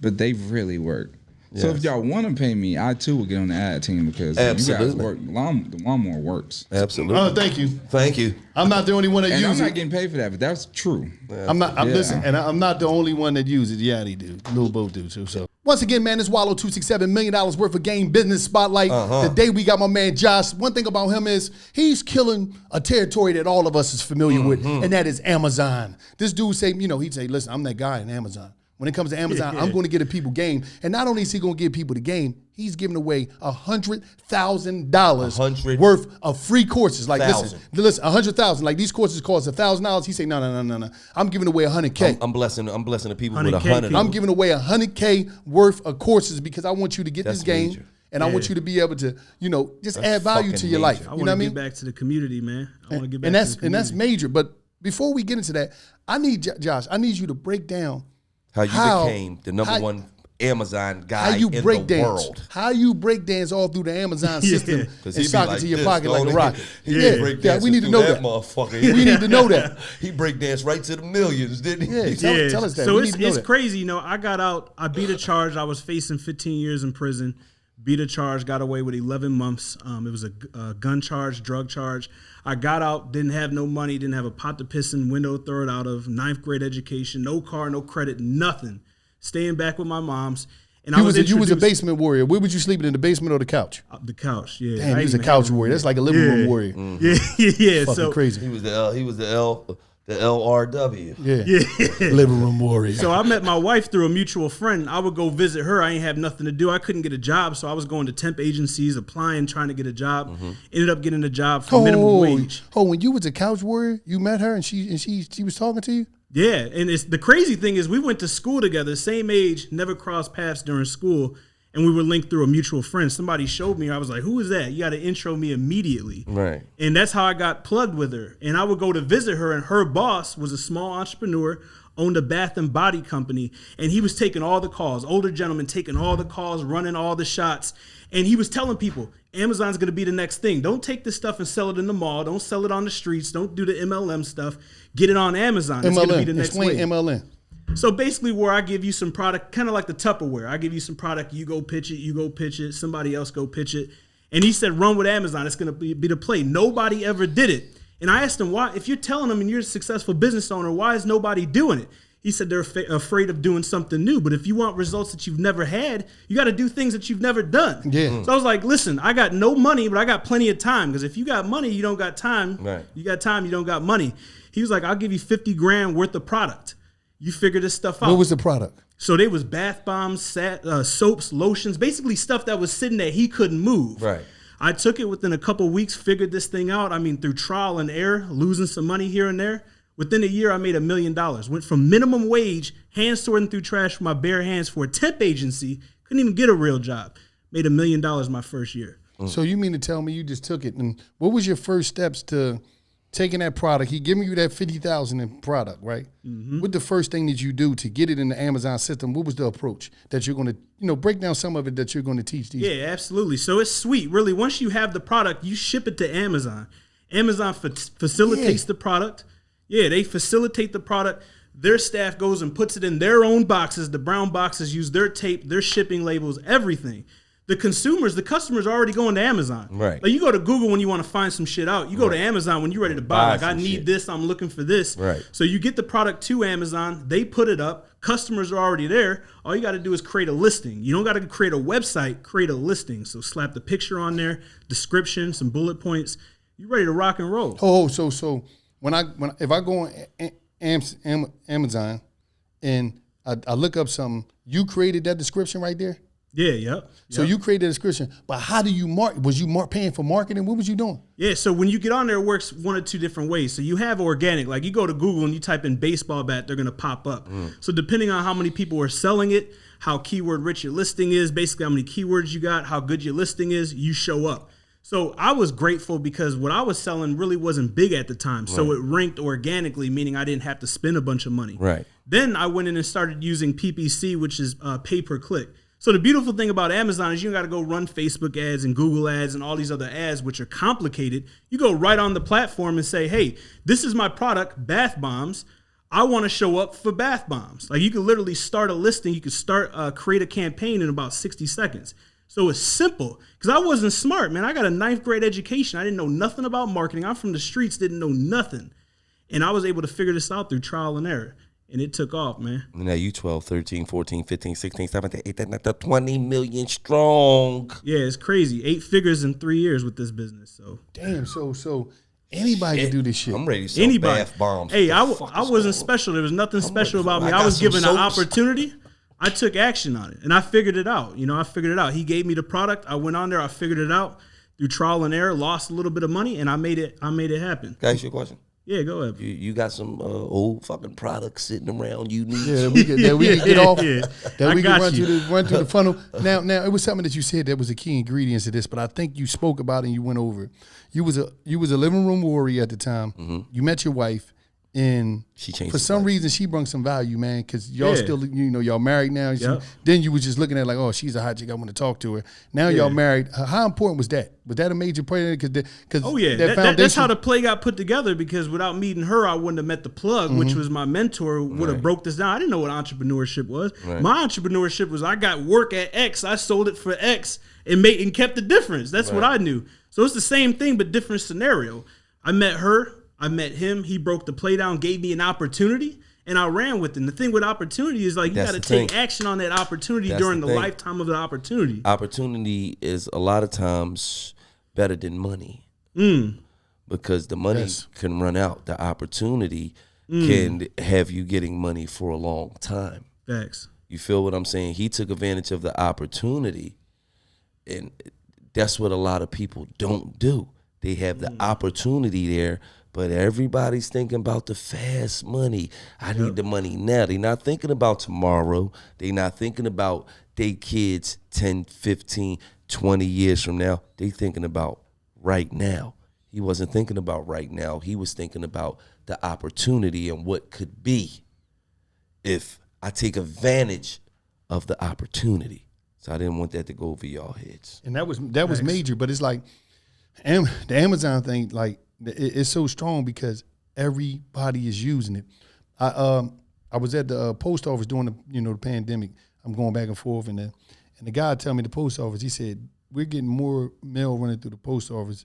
but they really work. Yes. So if y'all want to pay me, I too will get on the ad team because you guys work. The lawnmower works. Absolutely. Oh, thank you. Thank you. I'm not the only one that uses it. I'm not getting paid for that, but that's true. I'm not. Listen, and I'm not the only one that uses it. Yeah, he do. Lil Bo do too. So once again, man, this Wallow $267 million worth of game business spotlight. Today we got my man Josh. One thing about him is he's killing a territory that all of us is familiar with, and that is Amazon. This dude say, he'd say, listen, I'm that guy in Amazon. When it comes to Amazon, I'm going to get the people game. And not only is he going to give people the game, he's giving away $100,000 worth of free courses. Like, listen, $100,000. Like, these courses cost $1,000. He say, no. I'm giving away $100K. I'm blessing the people with $100. I'm giving away $100K worth of courses because I want you to get this game. Major. And I want you to be able to, just add value to your life. I want to get back to the community, man. I want to get back to the community. And that's major. But before we get into that, I need, Josh, you to break down how you became the number one Amazon guy in the world. How you break dance all through the Amazon system and sock it to your pocket like a rocket. We need to know that. Motherfucker. We need to know that. He break dance right to the millions, didn't he? Yeah, tell us that. So it's crazy. I got out. I beat a charge. I was facing 15 years in prison. Beat a charge, got away with 11 months. It was a gun charge, drug charge. I got out, didn't have no money, didn't have a pot to piss in, window to throw it out of, 9th grade education, no car, no credit, nothing. Staying back with my mom's. And you was a basement warrior. Where would you sleep in the basement or the couch? The couch, yeah. Damn, he was a couch warrior. That's like a living room warrior. Yeah. Fucking crazy. He was the LRW. Yeah. Living room warrior. So I met my wife through a mutual friend. I would go visit her. I ain't have nothing to do. I couldn't get a job, so I was going to temp agencies, applying, trying to get a job. Ended up getting a job for minimum wage. When you was a couch warrior, you met her and she was talking to you? Yeah, and the crazy thing is we went to school together, same age, never crossed paths during school. And we were linked through a mutual friend. Somebody showed me. I was like, who is that? You got to intro me immediately. Right. And that's how I got plugged with her. And I would go to visit her, and her boss was a small entrepreneur, owned a bath and body company. And he was taking all the calls, older gentleman taking all the calls, running all the shots. And he was telling people, Amazon's going to be the next thing. Don't take this stuff and sell it in the mall. Don't sell it on the streets. Don't do the MLM stuff. Get it on Amazon. It's going to be the next way. Explain MLM. So basically where I give you some product, kind of like the Tupperware. I give you some product, you go pitch it, somebody else go pitch it. And he said, run with Amazon. It's going to be the play. Nobody ever did it. And I asked him, why? If you're telling them and you're a successful business owner, why is nobody doing it? He said they're afraid of doing something new. But if you want results that you've never had, you got to do things that you've never done. Yeah. So I was like, listen, I got no money, but I got plenty of time. Because if you got money, you don't got time. Right. You got time, you don't got money. He was like, I'll give you 50 grand worth of product. You figure this stuff out. What was the product? So they was bath bombs, soaps, lotions, basically stuff that was sitting there he couldn't move. Right. I took it within a couple of weeks, figured this thing out. I mean, through trial and error, losing some money here and there. Within a year, I made $1 million. Went from minimum wage, hand sorting through trash with my bare hands for a temp agency. Couldn't even get a real job. Made $1 million my first year. So you mean to tell me you just took it? And what was your first steps to taking that product? He giving you that $50,000 in product, right? What the first thing that you do to get it in the Amazon system? What was the approach that you're going to, break down some of it that you're going to teach these? Yeah, absolutely. So it's sweet. Really, once you have the product, you ship it to Amazon. Amazon facilitates the product. Yeah, they facilitate the product. Their staff goes and puts it in their own boxes. The brown boxes use their tape, their shipping labels, everything. the customers are already going to Amazon. Right. Like you go to Google when you want to find some shit out. You go to Amazon when you're ready to buy. Like I need shit. this. I'm looking for this. Right. So you get the product to Amazon. They put it up. Customers are already there. All you got to do is create a listing. You don't got to create a website. Create a listing. So slap the picture on there, description, some bullet points. You ready to rock and roll. So if I go on Amazon and I look up something, you created that description right there? Yeah, yep. So you created a description, but how do you market? Was you paying for marketing? What was you doing? Yeah, so when you get on there, it works one or two different ways. So you have organic, like you go to Google and you type in baseball bat, they're gonna pop up. So depending on how many people are selling it, how keyword rich your listing is, basically how many keywords you got, how good your listing is, you show up. So I was grateful because what I was selling really wasn't big at the time. So it ranked organically, meaning I didn't have to spend a bunch of money. Right. Then I went in and started using PPC, which is pay per click. So the beautiful thing about Amazon is you got to go run Facebook ads and Google ads and all these other ads, which are complicated. You go right on the platform and say, hey, this is my product, bath bombs. I want to show up for bath bombs. Like you could literally start a listing. You could create a campaign in about 60 seconds. So it's simple because I wasn't smart, man. I got a 9th grade education. I didn't know nothing about marketing. I'm from the streets, didn't know nothing. And I was able to figure this out through trial and error. And it took off, man. Now you 12, 13, 14, 15, 16, 17, 18, 19, 20 million strong. Yeah, it's crazy. 8 figures in 3 years with this business. So Damn, so anybody can do this shit. I'm ready to sell anybody. bath bombs. Hey, I wasn't special. There was nothing special about me. I was given an opportunity. I took action on it, and I figured it out. I figured it out. He gave me the product. I went on there. I figured it out through trial and error. Lost a little bit of money, and I made it happen. Can I ask you a question? Yeah, go ahead. You got some old fucking products sitting around you need. Yeah, that we can get off. Yeah. That I we got can you. run through the funnel. Now, it was something that you said that was a key ingredient to this, but I think you spoke about it and you went over it. You was a living room warrior at the time. Mm-hmm. You met your wife, and She changed for his some life. reason she brought some value, man. Because y'all Yeah. still, y'all married now. Yep. Then you was just looking at it like, oh, she's a hot chick. I want to talk to her. Now y'all married. How important was that? Was that a major part? Because Oh yeah, that's how the play got put together. Because without meeting her, I wouldn't have met the plug, which was my mentor. Would have broke this down. I didn't know what entrepreneurship was. Right. My entrepreneurship was I got work at X, I sold it for X, and kept the difference. That's what I knew. So it's the same thing but different scenario. I met her, I met him. He broke the play down, gave me an opportunity, and I ran with it. And the thing with opportunity is like you got to take action on that opportunity during the lifetime of the opportunity. Opportunity is a lot of times better than money because the money can run out. The opportunity can have you getting money for a long time. Facts. You feel what I'm saying? He took advantage of the opportunity, and that's what a lot of people don't do. They have the opportunity there, but everybody's thinking about the fast money. I need the money now. They're not thinking about tomorrow. They're not thinking about their kids 10, 15, 20 years from now. They're thinking about right now. He wasn't thinking about right now. He was thinking about the opportunity and what could be if I take advantage of the opportunity. So I didn't want that to go over y'all heads. And that was major, but it's like the Amazon thing, like it's so strong because everybody is using it. I was at the post office during the pandemic. I'm going back and forth, and the guy tell me the post office. He said we're getting more mail running through the post office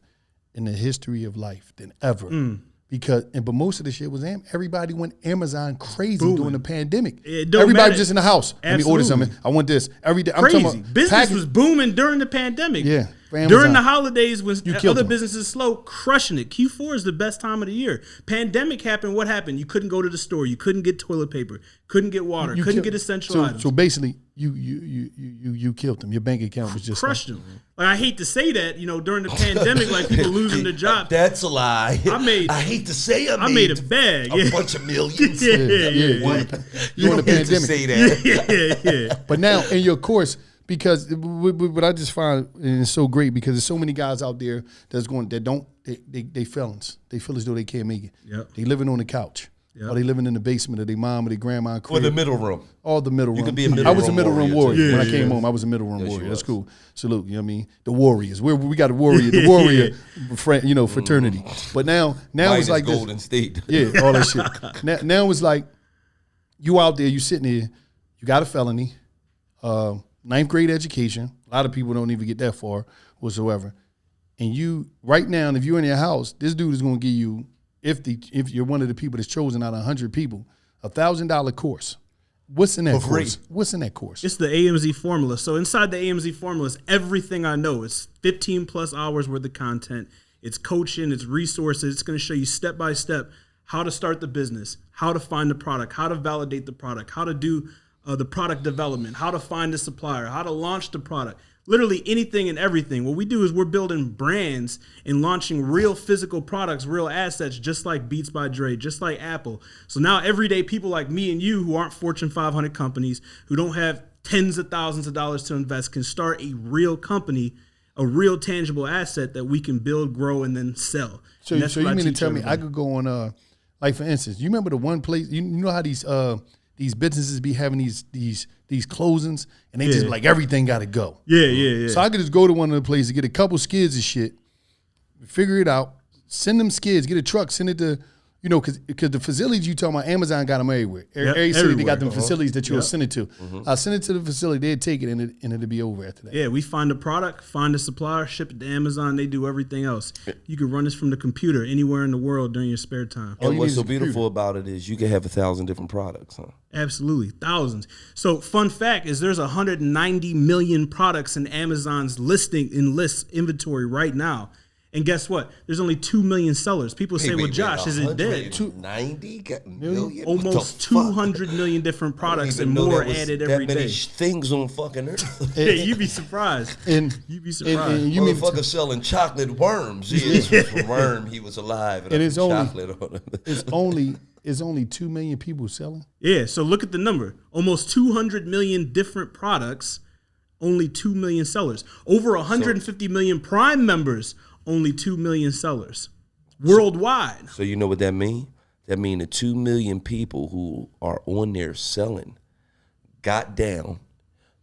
in the history of life than ever. But most of the shit was everybody went Amazon crazy during the pandemic. Everybody was just in the house. Let me order something. I want this every day. I'm Crazy. talking about Business was booming during the pandemic. Yeah. During the holidays when killed other them. businesses slow, crushing it. Q4 is the best time of the year. Pandemic happened. What happened? You couldn't go to the store. You couldn't get toilet paper. Couldn't get water. Couldn't get essential items. So basically, you killed them. Your bank account was just crushed them. Like I hate to say that, during the pandemic, like people losing their job. That's a lie. I hate to say I made a bag. a bunch of millions. Yeah. You want the hate to pandemic. say that. Yeah. But now in your course, because what I just find and it's so great because there's so many guys out there they felons. They feel as though they can't make it. Yep. They living on the couch. Yep. Or they living in the basement of their mom or their grandma crib. Or the middle room. All the middle room. could be a middle I was a room middle room warrior, warrior. too. When I Yeah, came yeah. home, I was a middle room Yes, you warrior. That's was. cool. Salute. You know what I mean? The warriors. We got a warrior, the warrior fraternity. But now it's like this. Golden State. Yeah, all that shit. Now it's like you out there, you sitting there, you got a felony. ninth grade education. A lot of people don't even get that far whatsoever. And you right now, if you're in your house, this dude is going to give you, if you're one of the people that's chosen out of 100 people, $1,000 course. What's in that course? What's in that course? It's the AMZ formula. So inside the AMZ formula is everything I know. It's 15 plus hours worth of content. It's coaching, it's resources. It's going to show you step by step how to start the business, how to find the product, how to validate the product, how to do the product development, how to find the supplier, how to launch the product. Literally anything and everything. What we do is we're building brands and launching real physical products, real assets, just like Beats by Dre, just like Apple. So now everyday people like me and you who aren't Fortune 500 companies, who don't have tens of thousands of dollars to invest, can start a real company, a real tangible asset that we can build, grow, and then sell. So you mean to tell me I could go on, like for instance, you remember the one place, you know how these businesses be having these closings and they just like everything got to go. Yeah. So I could just go to one of the places, get a couple skids of shit, figure it out, send them skids, get a truck, send it to, because the facilities you talking about, Amazon got them everywhere. Every city they got them facilities that you'll send it to. I'll send it to the facility, they'd take it and it'll be over after that. Yeah, we find the product, find the supplier, ship it to Amazon. They do everything else. You can run this from the computer anywhere in the world during your spare time. And what's so beautiful about it is you can have 1,000 different products, huh? Absolutely, thousands. So fun fact is there's 190 million products in Amazon's list inventory right now. And guess what? There's only 2 million sellers. People say, well, Josh, is it dead? 90 million? Almost 200 million different products and more added every day. That many things on fucking earth. Yeah, you'd be surprised. You'd be surprised. And you motherfucker selling chocolate worms. This was a worm. He was alive. And it's chocolate on it. It's only 2 million people selling? Yeah, so look at the number. Almost 200 million different products, only 2 million sellers. Over 150 million Prime members, only 2 million sellers worldwide. So you know what that mean? That mean the 2 million people who are on there selling got down,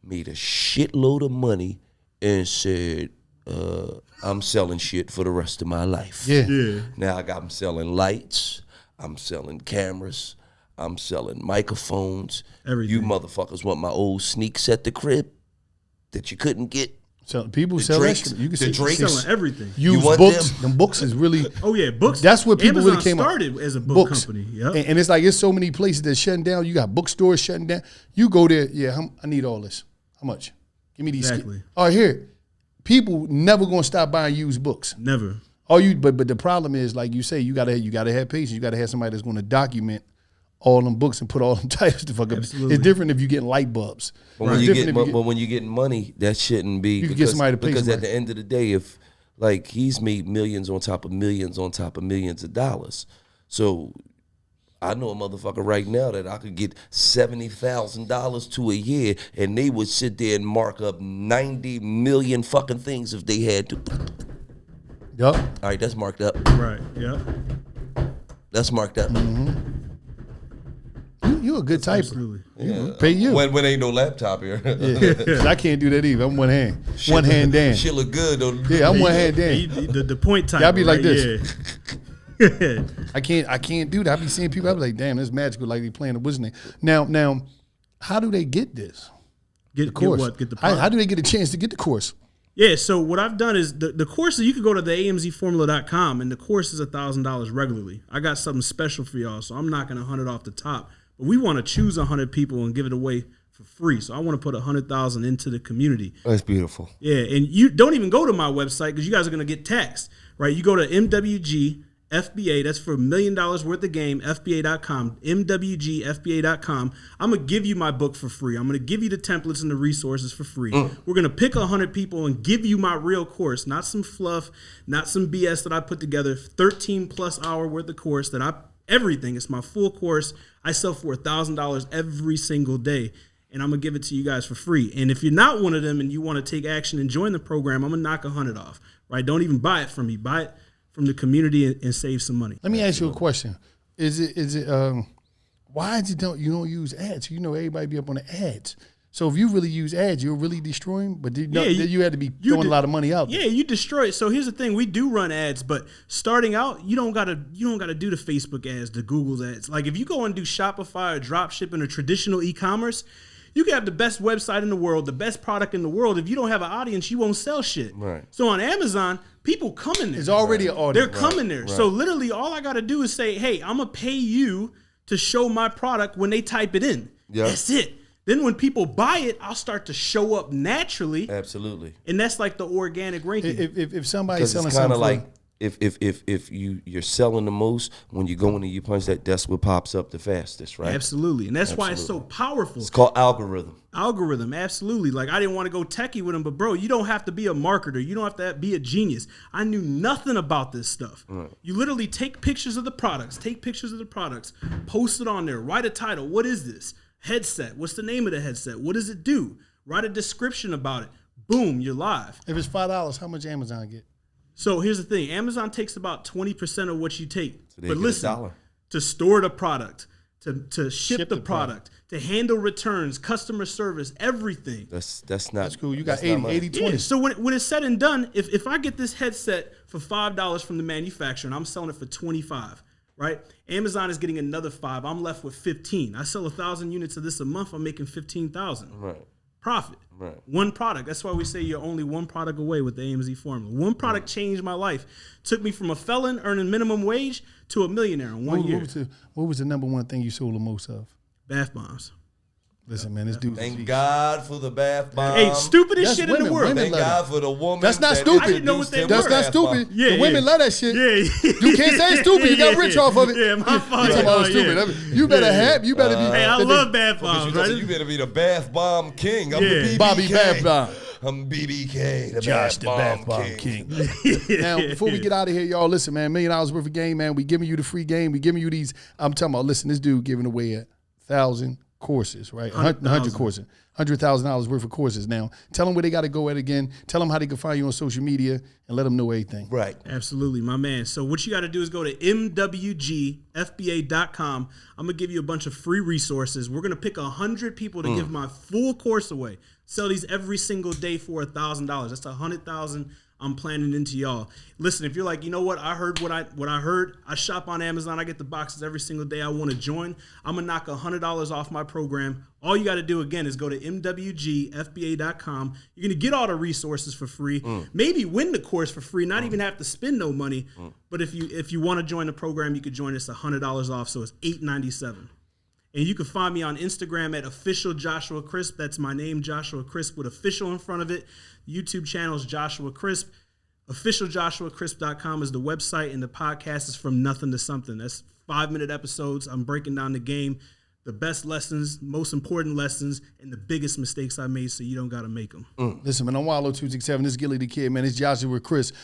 made a shitload of money, and said, I'm selling shit for the rest of my life. Yeah. Now I'm selling lights, I'm selling cameras, I'm selling microphones. Everything. You motherfuckers want my old sneaks at the crib that you couldn't get? So people The sell Drakes, that shit. You can the say Drakes. Selling everything. Used want books. them? Them books is really. Oh yeah, books. That's what people Amazon really came up. started as a book company. Yep. And it's like it's so many places that's shutting down. You got bookstores shutting down. You go there. Yeah, I need all this. How much? Give me these. Exactly. All right, here. People never gonna stop buying used books. Never. But the problem is, like you say, you gotta have patience. You gotta have somebody that's gonna document all them books and put all them titles to fuck up. Absolutely. It's different if you getting light bulbs. But when you getting money, that shouldn't be. You can get somebody to pay because somebody. at the end of the day, if like he's made millions on top of millions on top of millions of dollars, so I know a motherfucker right now that I could get $70,000 to a year, and they would sit there and mark up 90 million fucking things if they had to. Yup. All right, that's marked up. Right. Yep. That's marked up. You a good typer. Absolutely. Yeah. Pay you. When ain't no laptop here. Yeah. I can't do that either. I'm one hand. One hand Dan. Shit look good though. Yeah, I'm one hand Dan. The point type. Y'all be like this. Yeah. I can't do that. I be seeing people. I be like, damn, this magical. Like they playing the what's name. Now, how do they get this? Get course. what? Get the How do they get a chance to get the course? Yeah, so what I've done is the course, you can go to the amzformula.com and the course is $1,000 regularly. I got something special for y'all, so I'm knocking 100 off the top. But we want to choose 100 people and give it away for free. So I want to put 100,000 into the community. That's beautiful. Yeah, and you don't even go to my website because you guys are going to get taxed, right? You go to MWG FBA, that's for $1 million worth of game, FBA.com, MWGFBA.com. I'm going to give you my book for free. I'm going to give you the templates and the resources for free. We're going to pick 100 people and give you my real course, not some fluff, not some BS that I put together, 13 plus hour worth of course everything. It's my full course. I sell for $1,000 every single day, and I'm going to give it to you guys for free. And if you're not one of them and you want to take action and join the program, I'm going to knock 100 off, right? Don't even buy it from me. Buy it from the community and save some money. Let me ask you a question. Is it why is it you don't use ads? You know everybody be up on the ads. So if you really use ads, you'll really destroy them. But you had to be throwing a lot of money out there. Yeah, you destroy it. So here's the thing: we do run ads, but starting out, you don't gotta do the Facebook ads, the Google's ads. Like if you go and do Shopify or drop shipping or traditional e-commerce, You can have the best website in the world, the best product in the world. If you don't have an audience, you won't sell shit. Right. So on Amazon, people come in there. There's already an audience. They're coming there. So literally all I got to do is say, hey, I'm going to pay you to show my product when they type it in. Yeah. That's it. Then when people buy it, I'll start to show up naturally. Absolutely. And that's like the organic ranking. If somebody's selling it's kind something, of like if you're selling the most, when you go in and you punch that's what pops up the fastest, right? Absolutely. And that's why it's so powerful. It's called algorithm. Algorithm, absolutely. Like, I didn't want to go techie with him, but bro, you don't have to be a marketer. You don't have to be a genius. I knew nothing about this stuff. Right. You literally take pictures of the products, post it on there, write a title. What is this? Headset. What's the name of the headset? What does it do? Write a description about it. Boom, you're live. if it's $5, how much Amazon get? So here's the thing. Amazon takes about 20% of what you take. So they but get listen, $1. to store the product, to ship the product, to handle returns, customer service, everything. That's Cool. You got that's not 80, much. 20. Yeah, so when it's said and done, if I get this headset for $5 from the manufacturer and I'm selling it for $25, right? Amazon is getting another $5. I'm left with $15. I sell 1,000 units of this a month. I'm making $15,000. Right. Profit. Right. One product. That's why we say you're only one product away with the AMZ formula. One product changed my life. Took me from a felon earning minimum wage to a millionaire in 1 year. What was the number one thing you sold the most of? Bath bombs. Listen, man, this dude. Thank God for the bath bomb. Hey, stupidest That's shit women. in the world. Women Thank God for the woman. That's not that stupid. I didn't know what they introduced were. him That's to not bath stupid. bomb. Yeah, The women yeah. love that shit. Yeah. You can't say stupid. You got rich off of it. Yeah, my fault. You talking about stupid. You better have. You better be. Hey, I love bath But bombs. you better be the bath bomb king. I'm Yeah. the BBK. Bobby Bath Bomb. I'm BBK, the Josh, bath the bomb Bath Bomb king. Now, before we get out of here, y'all, listen, man, $1 million worth of game, man. We giving you the free game. We giving you these. I'm talking about, listen, this dude giving away 1,000 courses, right? 100 courses. $100,000 worth of courses. Now, tell them where they got to go at again. Tell them how they can find you on social media and let them know everything. Right. Absolutely, my man. So what you got to do is go to mwgfba.com. I'm going to give you a bunch of free resources. We're going to pick 100 people to give my full course away. Sell these every single day for $1,000. That's $100,000 I'm planning into y'all. Listen, if you're like, you know what, I heard what I heard. I shop on Amazon. I get the boxes every single day. I want to join. I'm going to knock $100 off my program. All you got to do, again, is go to mwgfba.com. You're going to get all the resources for free. Maybe win the course for free, not even have to spend no money. But if you want to join the program, you could join us $100 off, so it's $897. And you can find me on Instagram at official Joshua Crisp. That's my name, Joshua Crisp, with official in front of it. YouTube channel is Joshua Crisp. OfficialJoshuaCrisp.com is the website, and the podcast is From Nothing to Something. That's 5-minute episodes. I'm breaking down the game, the best lessons, most important lessons, and the biggest mistakes I made, so you don't got to make them. Listen, man, I'm Wallow267. This is Gilly the Kid, man. It's Joshua Crisp.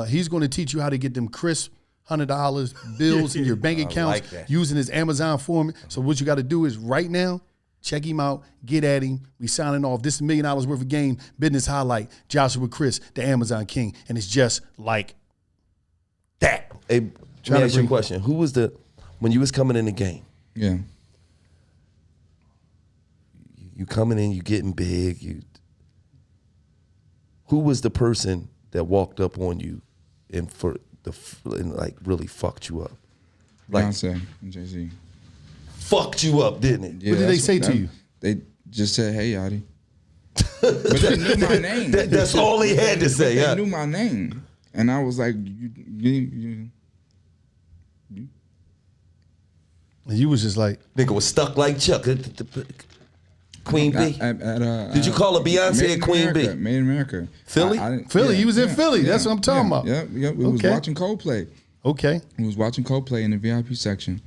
He's going to teach you how to get them crisp $100 bills in your bank accounts using his Amazon form. So what you got to do is right now, check him out, get at him. We signing off. This is $1 million worth of game business highlight. Joshua Crisp, the Amazon King, and it's just like that. Hey, let me ask you a question. Who was when you was coming in the game? Yeah. You coming in, you getting big. Who was the person that walked up on you and like really fucked you up? Like Beyonce and Jay-Z. fucked you up, didn't it? Yeah, What did they say to you? They just said, "Hey, Yachty." But they knew my name. That's all he had to say. They Yeah. knew my name, and I was like, "You." And you was just like, Nigga was stuck like Chuck. Queen B. Did you call her Beyonce Made or in Queen America, B? Made in America. Philly? Philly, he was in Philly. That's what I'm talking about. Yep. We was Okay. watching Coldplay. okay. We was watching Coldplay in the VIP section.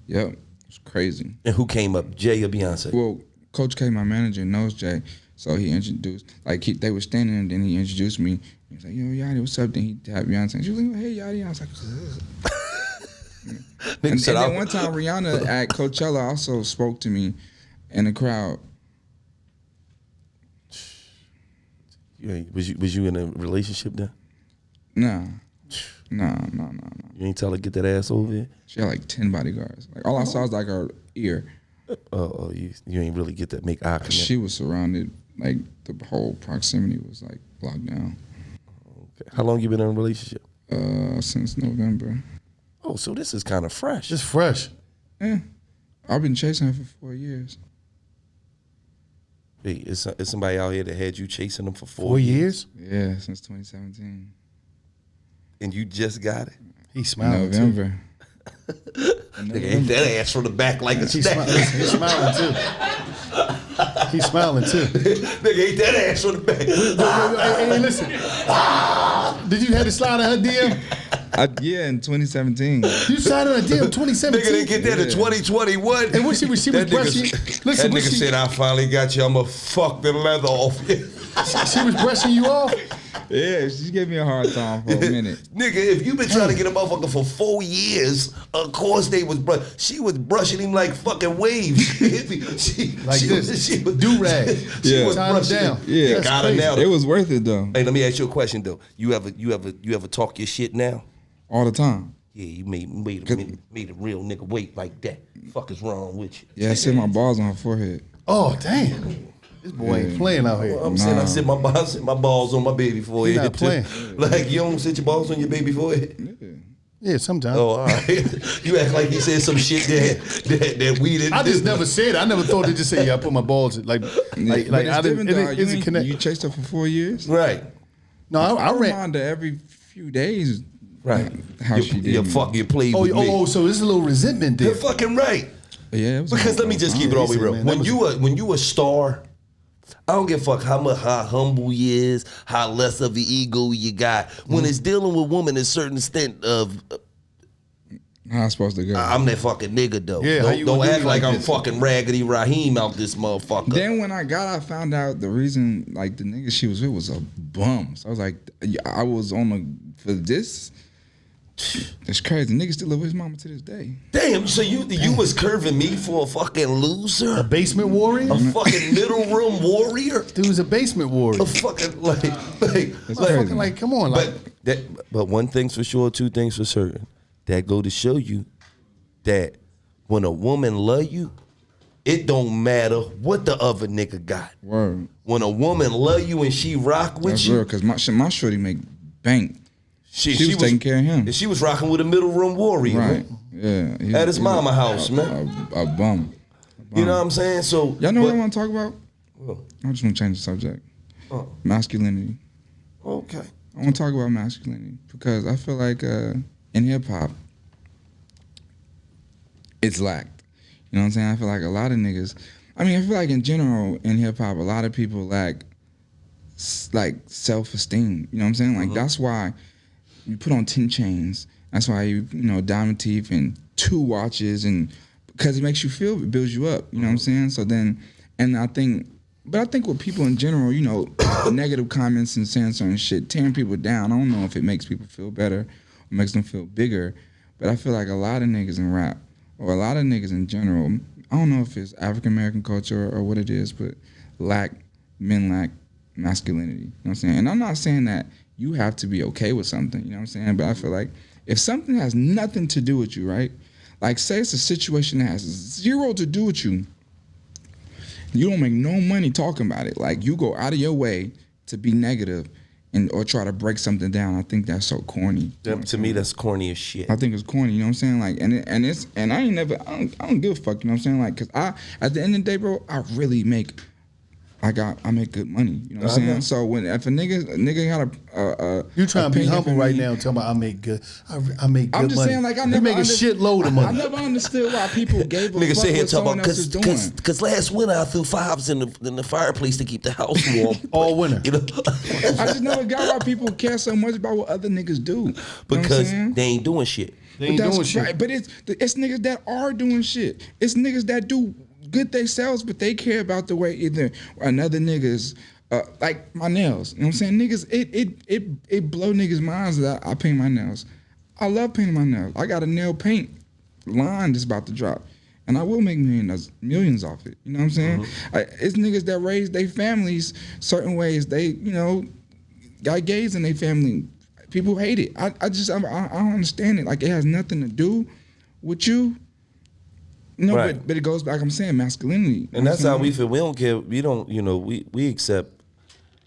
Yep, it was crazy. And who came up, Jay or Beyonce? Well, Coach K, my manager, knows Jay, so he introduced. They were standing, and then he introduced me. He was like, "Yo, Yachty, what's up?" Then he tapped Beyonce. And she was like, "Hey, Yachty." I was like, and then one time Rihanna at Coachella also spoke to me in the crowd. Was you in a relationship then? No. You ain't tell her get that ass over here? She had like 10 bodyguards. Like all I saw was like her ear. Oh, you ain't really get that make eye contact. She was surrounded. Like the whole proximity was like locked down. Okay. How long you been in a relationship? Since November. Oh, so this is kind of fresh. Just fresh. Yeah. I've been chasing her for 4 years. Wait, is somebody out here that had you chasing them for 4 years? Yeah, since 2017. And you just got it? He's smiling November. Nigga, ain't that ass from the back like a too. snack. He's smiling too. He's smiling too. Nigga, ain't that ass from the back. Hey, listen. Did you have to slide on her DM? Yeah, in 2017. You slid on her DM 2017. Nigga didn't get that in 2021. And what she was brushing. Listen, that nigga said, I finally got you. I'ma fuck the leather off you. She was brushing you off? Yeah, she gave me a hard time for a minute. Nigga, if you been trying to get a motherfucker for 4 years, of course they was she was brushing him like fucking waves. Like this. She was do-rag. She was Tying him brushing down. him. Yeah, That's got her crazy. now. It was worth it though. Hey, let me ask you a question though. You ever talk your shit now? All the time. Yeah, you made a real nigga wait like that. Fuck is wrong with you? Yeah, I sit my balls on her forehead. Oh, damn. This boy ain't playing out here. I'm saying I sit my balls on my baby forehead. He not playing. Like you don't sit your balls on your baby forehead? Yeah, sometimes. Oh, all right. You act like he said some shit that we didn't. I just never said it. I never thought to just say, yeah, I put my balls like But I it's different though. It isn't connect. You chased her for 4 years? Right. No, I ran. remind her every few days. Right. How she did. You played with me. Oh, so there's a little resentment there. You're fucking right. Yeah, it was Because let me just keep it all the way real. man, When you a star, I don't give a fuck how humble you is, how less of an ego you got. When it's dealing with women, a certain extent of How I supposed to go? I'm that fucking nigga though. Yeah, how you don't gonna do act me like like I'm this? fucking Raggedy Raheem out this motherfucker. Then when I found out the reason, like the nigga she was with was a bum. So I was like, I was on for this. It's crazy. Nigga still live with his mama to this day. Damn, so you was curving me for a fucking loser? A basement warrior? A fucking middle room warrior? Dude was a basement warrior. A fucking like Fucking like, come on, like. but one thing's for sure, two things for certain. That go to show you that when a woman love you, it don't matter what the other nigga got. Word. When a woman love you and she rock with That's you, real, because my shorty make bank. she was taking care of him. And she was rocking with a middle room warrior, Right. man. Yeah. At his mama house, man. A bum. You know what I'm saying? So Y'all know what I want to talk about? What? I just want to change the subject. Oh. Masculinity. Okay. I want to talk about masculinity because I feel like in hip hop, it's lacked. You know what I'm saying? I feel like a lot of niggas. I feel like in general in hip hop, a lot of people lack like self-esteem. You know what I'm saying? Like that's why you put on 10 chains. That's why you diamond teeth and 2 watches, and because it makes you feel, it builds you up. You know what I'm saying? So then, and I think with people in general, negative comments and saying certain shit, tearing people down, I don't know if it makes people feel better or makes them feel bigger, but I feel like a lot of niggas in rap, or a lot of niggas in general, I don't know if it's African American culture or what it is, but men lack masculinity. You know what I'm saying? And I'm not saying that you have to be okay with something, you know what I'm saying? But I feel like if something has nothing to do with you, right? Like say it's a situation that has 0 to do with you, you don't make no money talking about it. Like you go out of your way to be negative or try to break something down. I think that's so corny. To me, that's corny as shit. I think it's corny, you know what I'm saying? Like, and I ain't never, I don't give a fuck, you know what I'm saying? Like, cause at the end of the day, bro, I really make, I make good money, you know what I'm saying? So if a nigga got a You trying to be opinion humble for right me, now and talking about I make good. I make good I'm just money. saying, like, I You never make a shitload of money. I never understood why people gave a Nigga fuck sit here what talking someone about else is doing. because last winter I threw 5s in the fireplace to keep the house warm. All winter. You know, I just never got why people care so much about what other niggas do. You know what I'm because saying? they ain't doing shit. They ain't But that's doing shit. right. But it's niggas that are doing shit. It's niggas that do good themselves, but they care about the way either another niggas. Like my nails, you know what I'm saying? Niggas, it blow niggas' minds that I paint my nails. I love painting my nails. I got a nail paint line that's about to drop, and I will make millions off it. You know what I'm saying? It's niggas that raise their families certain ways. They, got gays in their family. People hate it. I don't understand it. Like it has nothing to do with you. No, Right. but it goes back. I'm saying masculinity, you know And that's what I'm how we saying? feel. We don't care. We don't. We accept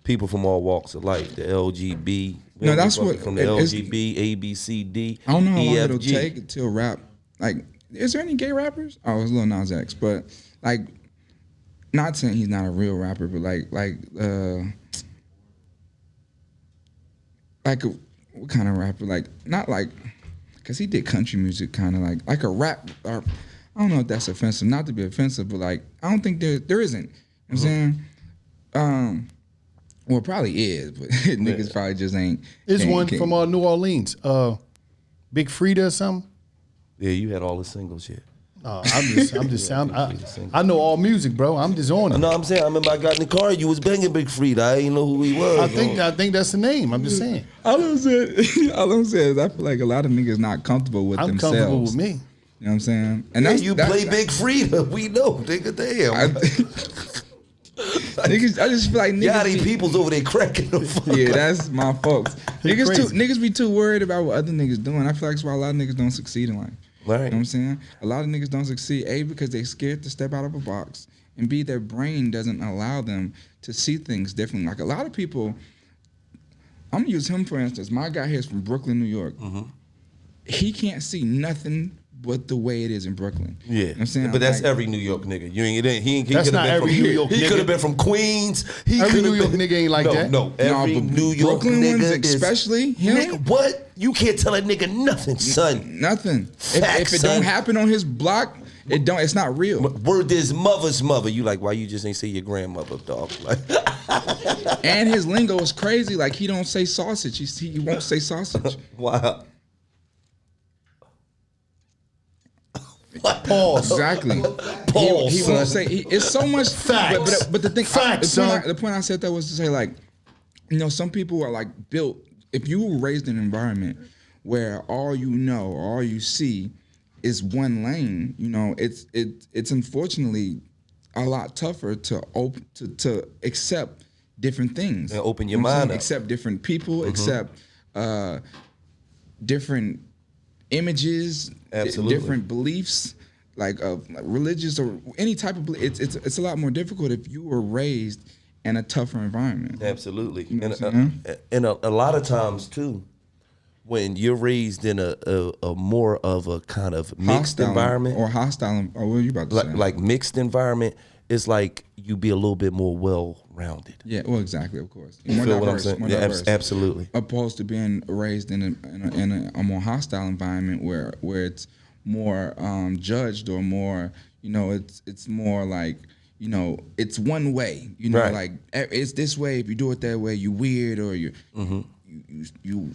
people from all walks of life. The LGB. We No, don't that's give a fuck what- from the it's- LGB, A, B, C, D. I don't know how long it'll EFG. take until rap. Like, is there any gay rappers? Oh, it's Lil Nas X, but like, not saying he's not a real rapper, but what kind of rapper? Like not like, cause he did country music, kind of like a rap. Or I don't know if that's offensive. Not to be offensive, but like I don't think there isn't. You know what I'm saying? Well, it probably is, but niggas probably just ain't. There's one from New Orleans, Big Frida or something. Yeah, you had all the singles yet. I'm just saying. I know all music, bro. I'm just on it. No, I'm saying. I remember I got in the car. You was banging Big Frida. I didn't know who he was. I think that's the name. I'm just saying. All I'm saying is I feel like a lot of niggas not comfortable with themselves. I'm comfortable with me. You know what I'm saying? And that's play Big Frida. We know, nigga. Damn. Niggas, I just feel like niggas. Yachty people's over there cracking the fuck. Yeah, that's my folks. Niggas be too worried about what other niggas doing. I feel like that's why a lot of niggas don't succeed in life. Right. You know what I'm saying? A lot of niggas don't succeed, A, because they scared to step out of a box, and B, their brain doesn't allow them to see things differently. Like a lot of people, I'm gonna use him for instance. My guy here is from Brooklyn, New York. Mm-hmm. He can't see nothing but the way it is in Brooklyn. Yeah, you know what I'm saying? But that's every New York nigga. He that's not every New York nigga. He could have been from Queens. Every New York nigga ain't like that. No, every New York Brooklyn nigga ones, is, especially him. Nigga, what? You can't tell a nigga nothing, son. Nothing. Facts, if it son. don't happen on his block, it's not real. Word to his mother's mother. You like, why you just ain't say your grandmother, dog? Like, and his lingo is crazy. Like he don't say sausage. He won't say sausage. Wow. Pause. Exactly. Pause. He won't say. It's so much facts. But the thing, facts, the point I said that was to say, like, you know, some people are like built. If you were raised in an environment where all you know, or all you see, is one lane, you know, it's unfortunately a lot tougher to accept different things. And open your mind up. Accept different people. Accept different images, different beliefs, like religious or any type of belief. It's a lot more difficult if you were raised in a tougher environment. Absolutely. You know and a lot of times too, when you're raised in a more of a kind of mixed environment or hostile, or what are you about to say? Like mixed environment, it's like you be a little bit more well-rounded. Yeah, well, exactly, of course. You feel what I'm saying? Yeah, absolutely. Opposed to being raised in a more hostile environment where it's more judged or more, you know, it's more like, you know, it's one way, you know, like it's this way. If you do it that way, you weird or you. Mm-hmm.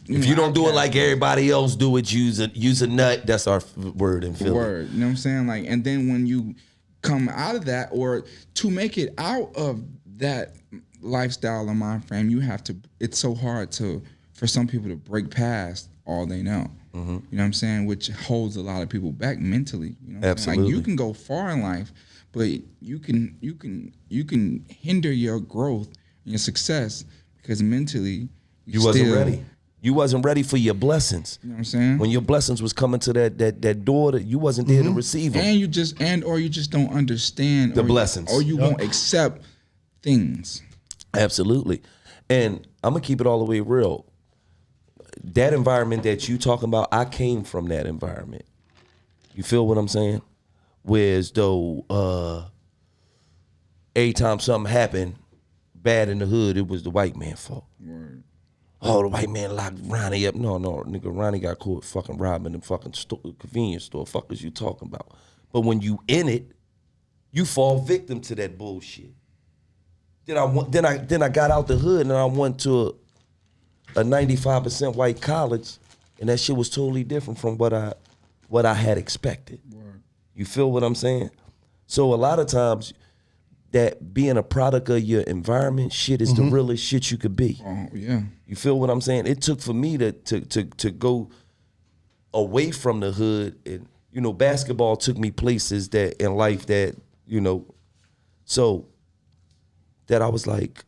If you don't do it like everybody else do it, use a nut. That's our word in Philly. Word, you know what I'm saying? Like, and then when you come out of that, or to make it out of that lifestyle or mind frame, you have to. It's so hard for some people to break past all they know. Mm-hmm. You know what I'm saying? Which holds a lot of people back mentally. You know, absolutely. Like you can go far in life, but you can hinder your growth and your success because mentally. You wasn't ready. You wasn't ready for your blessings. You know what I'm saying? When your blessings was coming to that door, that you wasn't there to receive them. And you just don't understand the blessings, or you won't accept things. Absolutely. And I'm gonna keep it all the way real. That environment that you talking about, I came from that environment. You feel what I'm saying? Whereas though, every time something happened bad in the hood, it was the white man's fault. Word. Oh, the white man locked Ronnie up. No, nigga, Ronnie got caught fucking robbing the fucking convenience store. Fuck is you talking about? But when you in it, you fall victim to that bullshit. Then I got out the hood and I went to a 95% white college, and that shit was totally different from what I had expected. Word. You feel what I'm saying? So a lot of times, that being a product of your environment, shit is the realest shit you could be. Oh yeah. You feel what I'm saying? It took for me to go away from the hood, and you know, basketball took me places that in life that, you know, so that I was like,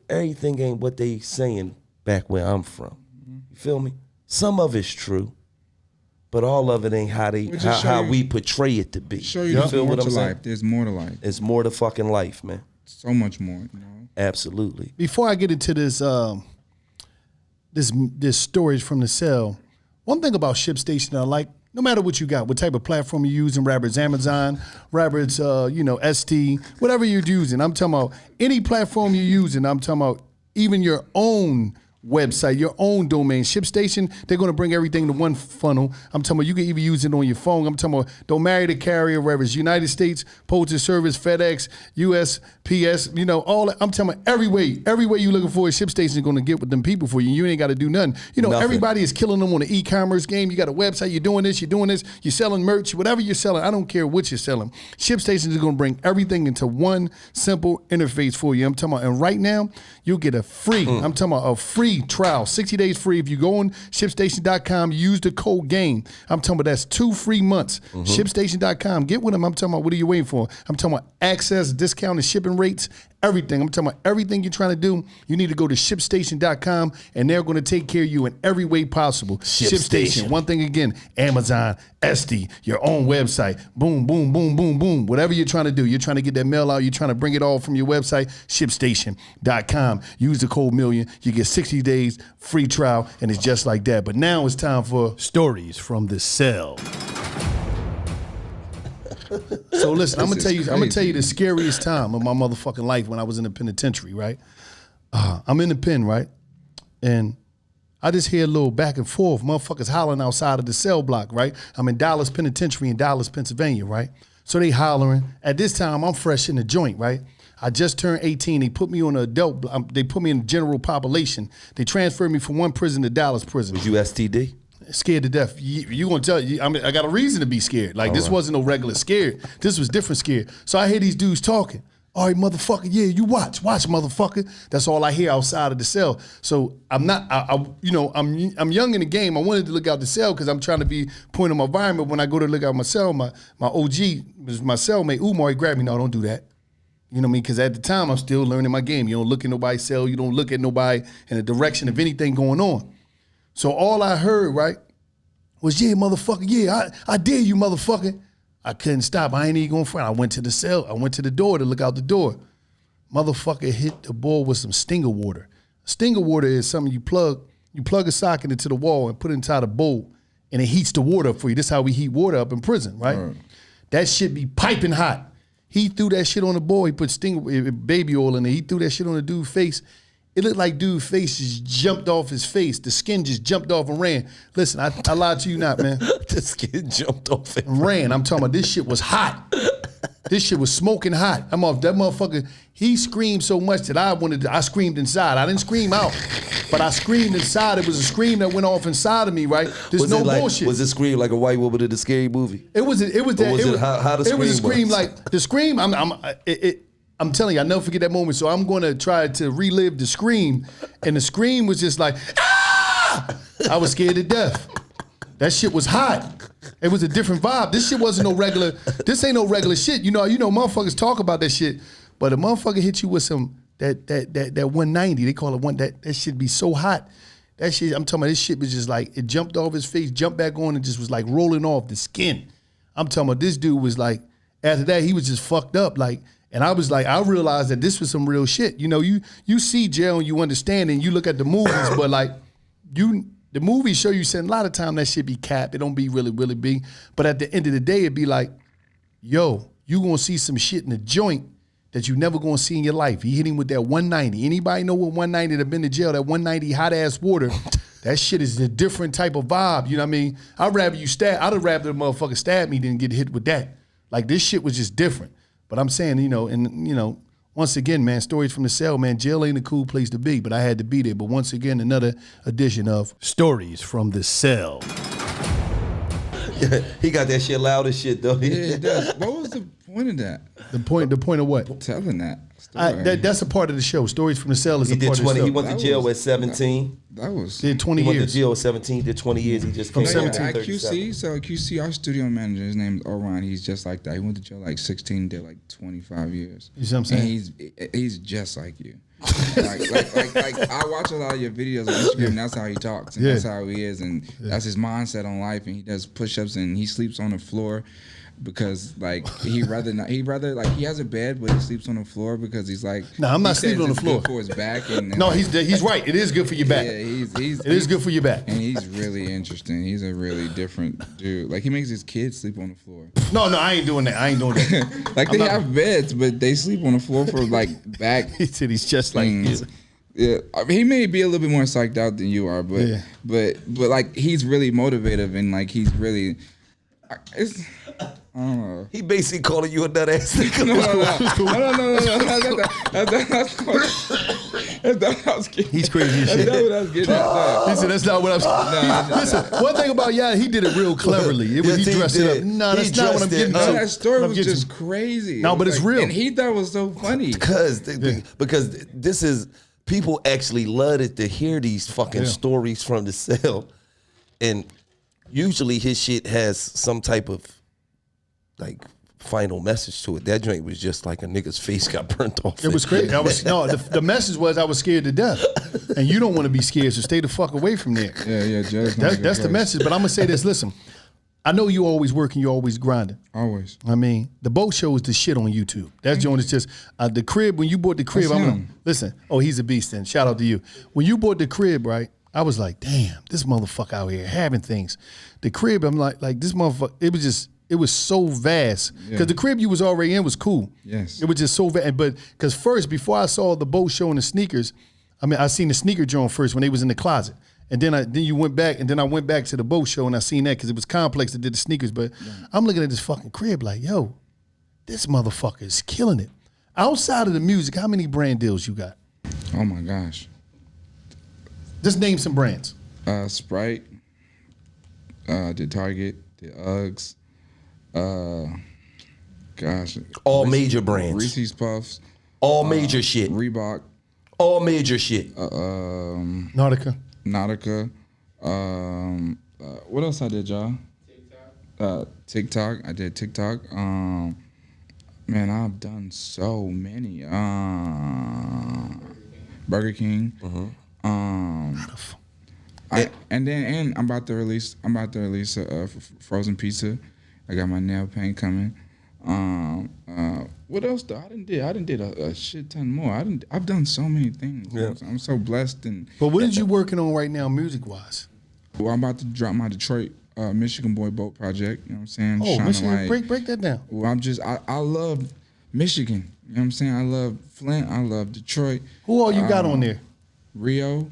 everything ain't what they saying back where I'm from. You feel me? Some of it's true. But all of it ain't how we portray it to be. Show you feel what I'm saying? Life. There's more to life. It's more to fucking life, man. So much more. You know? Absolutely. Before I get into this this stories from the cell, one thing about ShipStation I like, No matter what you got, what type of platform you're using, whether it's Amazon, whether it's ST, whatever you're using. I'm talking about any platform you're using. I'm talking about even your own website, your own domain. ShipStation, they're going to bring everything to one funnel. I'm talking about you can even use it on your phone. I'm talking about don't marry the carrier, whether it's United States Postal Service, FedEx, USPS, all that. I'm talking about every way you're looking for, ShipStation is going to get with them people for you. You ain't got to do nothing. Nothing. Everybody is killing them on the e-commerce game. You got a website, you're doing this, you're selling merch, whatever you're selling. I don't care what you're selling. ShipStation is going to bring everything into one simple interface for you. I'm talking about, and right now, you'll get a free, I'm talking about a free trial, 60 days free. If you go on ShipStation.com, use the code GAME. I'm talking about that's 2 free months. ShipStation.com, get with them. I'm talking about, what are you waiting for? I'm talking about access, discounted shipping rates, everything. I'm talking about everything you're trying to do. You need to go to ShipStation.com, and they're going to take care of you in every way possible. ShipStation. One thing again, Amazon, ST, your own website. Boom, boom, boom, boom, boom. Whatever you're trying to do, you're trying to get that mail out, you're trying to bring it all from your website, ShipStation.com. Use the code million. You get 60 days free trial, and it's just like that. But now it's time for Stories from the Cell. So listen, I'm gonna tell you the scariest time of my motherfucking life when I was in the penitentiary, right? I'm in the pen, right? And I just hear a little back and forth, motherfuckers hollering outside of the cell block, right? I'm in Dollaz Penitentiary in Dollaz, Pennsylvania, right? So they hollering. At this time, I'm fresh in the joint, right? I just turned 18. They put me on an adult, they put me in the general population. They transferred me from one prison to Dollaz prison. Was you STD? Scared to death. You gonna tell you? I mean, I got a reason to be scared. Like, this wasn't no regular scared. This was different scared. So I hear these dudes talking. All right, motherfucker. Yeah, you watch, motherfucker. That's all I hear outside of the cell. So I'm not. I'm young in the game. I wanted to look out the cell because I'm trying to be point of my environment. When I go to look out my cell, my OG was my cellmate Umar. He grabbed me. No, don't do that. You know what I mean? Because at the time I'm still learning my game. You don't look at nobody's cell. You don't look at nobody in the direction of anything going on. So all I heard, right, was, yeah, motherfucker, yeah, I dare you, motherfucker. I couldn't stop. I ain't even going front. I went to the cell. I went to the door to look out the door. Motherfucker hit the ball with some Stinger water. Stinger water is something you plug a socket into the wall and put it inside a bowl, and it heats the water up for you. This is how we heat water up in prison, right? That shit be piping hot. He threw that shit on the ball. He put baby oil in it. He threw that shit on the dude's face. It looked like dude's face just jumped off his face. The skin just jumped off and ran. Listen, I lied to you not, man. The skin jumped off and ran. I'm talking about this shit was hot. This shit was smoking hot. I'm off that motherfucker. He screamed so much that I screamed inside. I didn't scream out, but I screamed inside. It was a scream that went off inside of me, right? There's no bullshit. Was it scream like a white woman in the scary movie? It was a scream like the scream. I'm telling you, I'll never forget that moment. So I'm going to try to relive the scream. And the scream was just like, ah! I was scared to death. That shit was hot. It was a different vibe. This shit wasn't no regular, this ain't no regular shit. You know, motherfuckers talk about that shit. But a motherfucker hit you with some, that 190, they call it one, that shit be so hot. That shit, I'm talking about, this shit was just like, it jumped off his face, jumped back on, and just was like rolling off the skin. I'm talking about, this dude was like, after that, he was just fucked up. Like, and I was like, I realized that this was some real shit. You know, you see jail and you understand and you look at the movies, but like the movies show you saying a lot of time that shit be capped. It don't be really be. But at the end of the day, it be like, yo, you gonna see some shit in the joint that you never gonna see in your life. He hit him with that 190. Anybody know what 190 that been to jail, that 190 hot ass water, that shit is a different type of vibe. You know what I mean? I'd rather the motherfucker stab me than get hit with that. Like, this shit was just different. But I'm saying, once again, man, Stories from the Cell, man, jail ain't a cool place to be, but I had to be there. But once again, another edition of Stories from the Cell. Yeah, he got that shit loud as shit, though. Yeah, it does. What was the point of that? The point of what? Telling that. That's a part of the show. Stories from the Cell is a part of the show. He went to jail at 17. Did 20 years. He went to jail at 17, did 20 years. He just from came 17 at QC. So QC, our studio manager, his name is Orion. He's just like that. He went to jail like 16, did like 25 years. You see what I'm saying? And he's just like you. like I watch a lot of your videos on Instagram. And that's how he talks, and that's how he is, and that's his mindset on life. And he does push-ups, and he sleeps on the floor. because like he rather like he has a bed but he sleeps on the floor because he's like No, I'm not he says sleeping on the it's floor. good for his back and No, like, he's right. It is good for your back. yeah, It is good for your back. and he's really interesting. He's a really different dude. Like he makes his kids sleep on the floor. No, I ain't doing that. I ain't doing that. Like they have beds, but they sleep on the floor for like back He said he's just like things. Yeah, I mean, he may be a little bit more psyched out than you are, but Yeah. but like he's really motivative and like he's really. It's, I don't know. He basically calling you a nut ass nigga. No. That's not what I was getting. He's crazy as That's shit. not what I was getting at. Listen, that's not what I'm saying. Listen, one thing about Yachty, he did it real cleverly. It was Yes, he he dressed did. it up. No, He that's not what I'm dressed it getting up. to. That story I'm was getting just to. crazy. No, It but was it's real. And he thought it was so funny. Because this is people actually love it to hear these fucking stories from the cell, and usually his shit has some type of like final message to it. That joint was just like a nigga's face got burnt off. It was crazy. The message was I was scared to death, and you don't want to be scared, so stay the fuck away from there. Yeah, Judge. That's the message. But I'm gonna say this. Listen, I know you always working, you always grinding. Always. I mean, the boat show is the shit on YouTube. That joint is just the crib. When you bought the crib, That's I'm gonna him. listen. Oh, he's a beast. Then shout out to you. When you bought the crib, right? I was like, damn, this motherfucker out here having things. The crib, I'm like this motherfucker. It was so vast because the crib you was already in was cool. Yes. It was just so vast. But because first, before I saw the boat show and the sneakers, I mean, I seen the sneaker joint first when they was in the closet. And then you went back, and then I went back to the boat show and I seen that because it was Complex that did the sneakers. But I'm looking at this fucking crib like, yo, this motherfucker is killing it. Outside of the music, how many brand deals you got? Oh my gosh. Just name some brands. Sprite. Did Target. Did Uggs. Gosh. All major brands. Reese's Puffs. All major shit. Reebok. All major shit. Nautica. Nautica. What else I did, y'all? TikTok. I did TikTok. Man, I've done so many. Burger King. And I'm about to release frozen pizza. I got my nail paint coming. What else though? I didn't did a shit ton more. I've done so many things. Yeah. I'm so blessed and. But what is you working on right now, music wise? Well, I'm about to drop my Detroit Michigan Boy Boat project. You know what I'm saying? Oh, Shining Michigan, light. break that down. Well, I love Michigan. You know what I'm saying? I love Flint. I love Detroit. Who all you got on there? Rio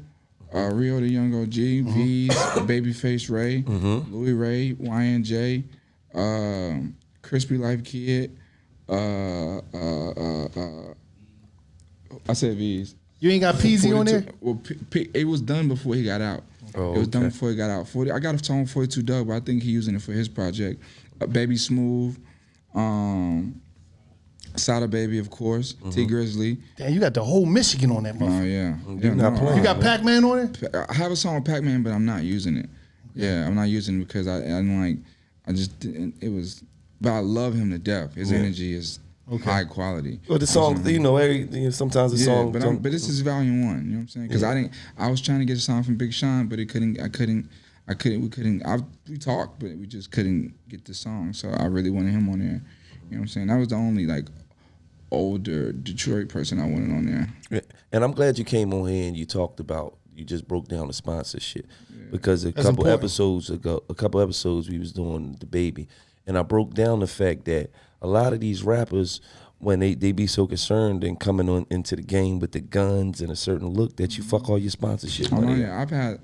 the Young OG, V's, Babyface Ray, Louis Ray, YNJ, Crispy Life Kid. I said V's. You ain't got PZ on there? Well, it was done before he got out. Oh, it was done okay. before he got out. I got a song 42 Doug, but I think he's using it for his project. Baby Smooth, Sada Baby, of course, T Grizzly. Damn, you got the whole Michigan on that Oh motherfucker. yeah. not playing. You got Pac-Man on there? I have a song with Pac-Man, but I'm not using it. Yeah, I'm not using it because I'm like, I just didn't. It was, but I love him to death. His energy is high quality. Well, the song, sometimes the Yeah, song. but this is volume 1. You know what I'm saying? Because I was trying to get a song from Big Sean, but we talked, but we just couldn't get the song. So I really wanted him on there. You know what I'm saying? That was the only like older Detroit person I wanted on there. Yeah. And I'm glad you came on here and you just broke down the sponsorship because a couple episodes we was doing the baby, and I broke down the fact that a lot of these rappers, when they be so concerned and coming on into the game with the guns and a certain look, that you fuck all your sponsorship Oh no, money. yeah, I've had,